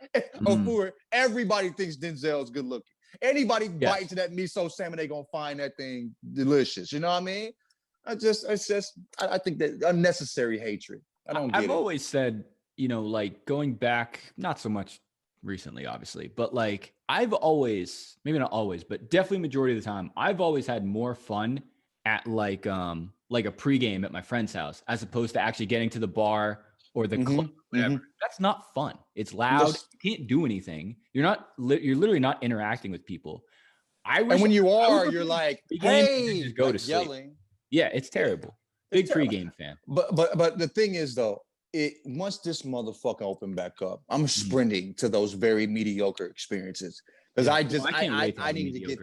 C: everybody thinks Denzel is good looking. Anybody bite into that miso salmon, they gonna find that thing delicious. You know what I mean? I think that unnecessary hatred. I've
A: always said, you know, like going back, not so much recently, obviously, but like I've always, maybe not always, but definitely majority of the time, I've always had more fun at like a pregame at my friend's house as opposed to actually getting to the bar or the club, whatever. That's not fun. It's loud. You can't do anything. You're literally not interacting with people.
C: And when you are, you're like, hey,
A: just go to sleep.
C: Yelling.
A: Yeah, it's terrible. Big pregame fan.
C: But the thing is though, once this motherfucker open back up, I'm sprinting to those very mediocre experiences because I need to get.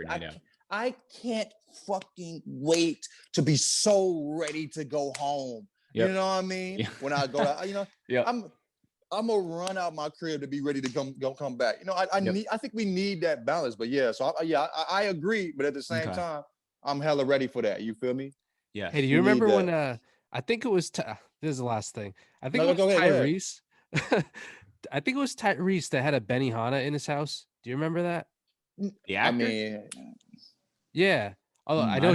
C: I can't fucking wait to be so ready to go home. Yep. You know what I mean? Yeah. When I go out, you know, I'm gonna run out my crib to be ready to come back. You know, I think we need that balance. But yeah, so I agree. But at the same time, I'm hella ready for that. You feel me?
A: Yeah.
B: Hey, do you remember when I think it was this is the last thing. I think it was Tyrese. I think it was Tyrese that had a Benihana in his house. Do you remember that?
A: Yeah.
C: I mean,
B: yeah. Although I know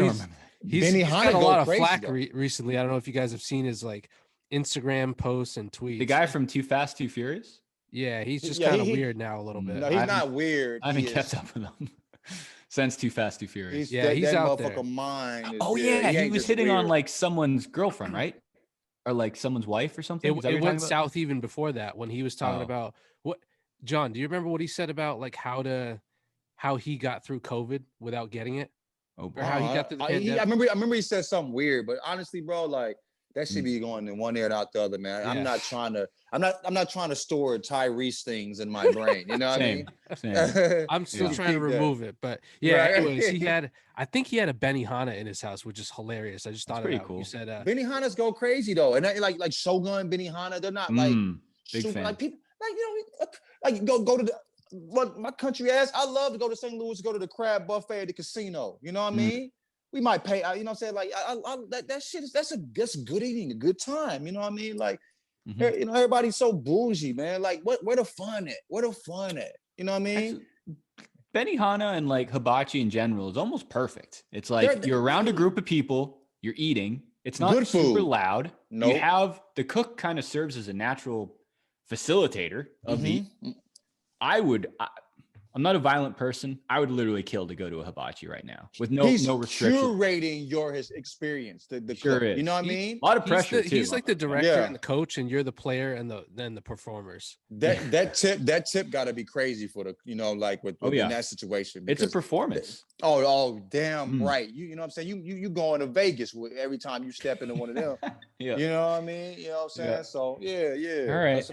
B: he's got a lot of flack recently. I don't know if you guys have seen his like Instagram posts and tweets.
A: The guy from Too Fast, Too Furious?
B: Yeah, he's just kind of weird now a little bit.
C: No, he's not weird.
A: I haven't kept up with him since Too Fast, Too Furious.
B: He's out there.
C: Mind
A: oh yeah, he was hitting on like someone's girlfriend, right? Or like someone's wife or something.
B: It went south even before that when he was talking about what. John, do you remember what he said about like how he got through COVID without getting it?
A: Or
B: how he got through the pandemic?
C: I remember he said something weird, but honestly, bro, like that should be going in one ear and out the other, man. Yeah. I'm not trying to store Tyrese things in my brain. You know what I mean?
B: I'm still trying to remove it, but yeah. Right. Anyways, I think he had a Benihana in his house, which is hilarious. I just thought pretty cool. You said
C: Benihanas go crazy though, and like Shogun Benihana, they're not like
A: big fan.
C: Like people like like go to the. What my country ass, I love to go to St. Louis, go to the crab buffet at the casino. You know what I mean? We might pay, you know what I'm saying? Like that shit is that's good eating, a good time. You know what I mean? Like you know, everybody's so bougie, man. Like where the fun at? Where the fun at? You know what I mean?
A: Benihana and like hibachi in general is almost perfect. It's like you're around a group of people, you're eating. It's not super loud. Nope. You have the cook kind of serves as a natural facilitator of the. I'm not a violent person. I would literally kill to go to a hibachi right now with no restriction.
C: Curating your experience. The sure cook, you know what I mean?
A: A lot of pressure.
B: He's like the director and the coach, and you're the player and the performers.
C: That tip got to be crazy for the like with in that situation.
A: It's a performance.
C: Damn right. You know what I'm saying? You going to Vegas every time you step into one of them. You know what I mean? You know what I'm saying? Yeah. So yeah.
A: All right.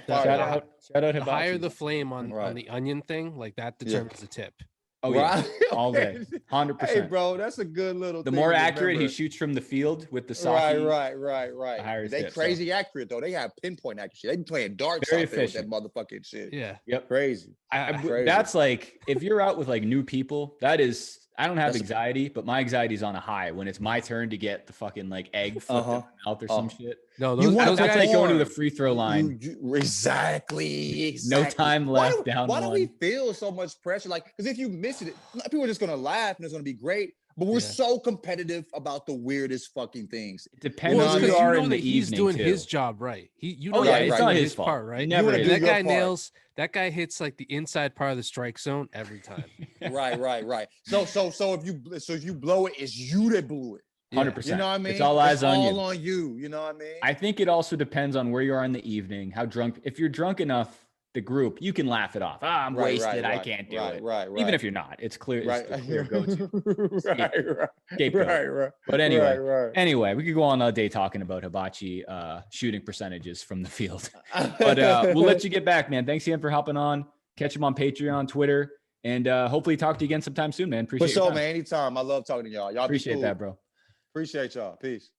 A: Shout out hibachi.
B: Higher the flame on the onion thing, like that determines the tip.
A: Oh yeah, all day, 100%.
C: Hey, bro, that's a good little.
A: The more accurate he shoots from the field with the sake,
C: right. They crazy accurate though. They have pinpoint accuracy. They be playing darts out there with that motherfucking shit.
B: Yeah,
A: yep,
C: crazy.
A: That's like if you're out with like new people. That is, I don't have anxiety, but my anxiety is on a high when it's my turn to get the fucking like egg flipped in my mouth or some shit.
B: No,
A: that's like going to the free throw line.
C: Exactly.
A: No time left.
C: Why do we feel so much pressure? Like, because if you miss it, people are just gonna laugh and it's gonna be great. But we're so competitive about the weirdest fucking things.
A: It depends on who you are in the evening.
B: He's doing his job right.
A: It's not his fault,
B: right?
A: That
B: guy nails. That guy hits like the inside part of the strike zone every time.
C: Right. So if you blow it, it's you that blew it.
A: 100%.
C: You know what I mean?
A: It's all eyes on you.
C: All on you. You know what I mean?
A: I think it also depends on where you are in the evening, how drunk. If you're drunk enough, the group, you can laugh it off. I'm wasted. I can't do it. Right. Even if you're not, it's clear. It's the clear go-to. Right. But anyway, we could go on all day talking about hibachi shooting percentages from the field. But we'll let you get back, man. Thanks again for hopping on. Catch him on Patreon, Twitter, and hopefully talk to you again sometime soon, man. Appreciate it.
C: For sure, man. Anytime. I love talking to y'all. Y'all
A: appreciate that, bro.
C: Appreciate y'all. Peace.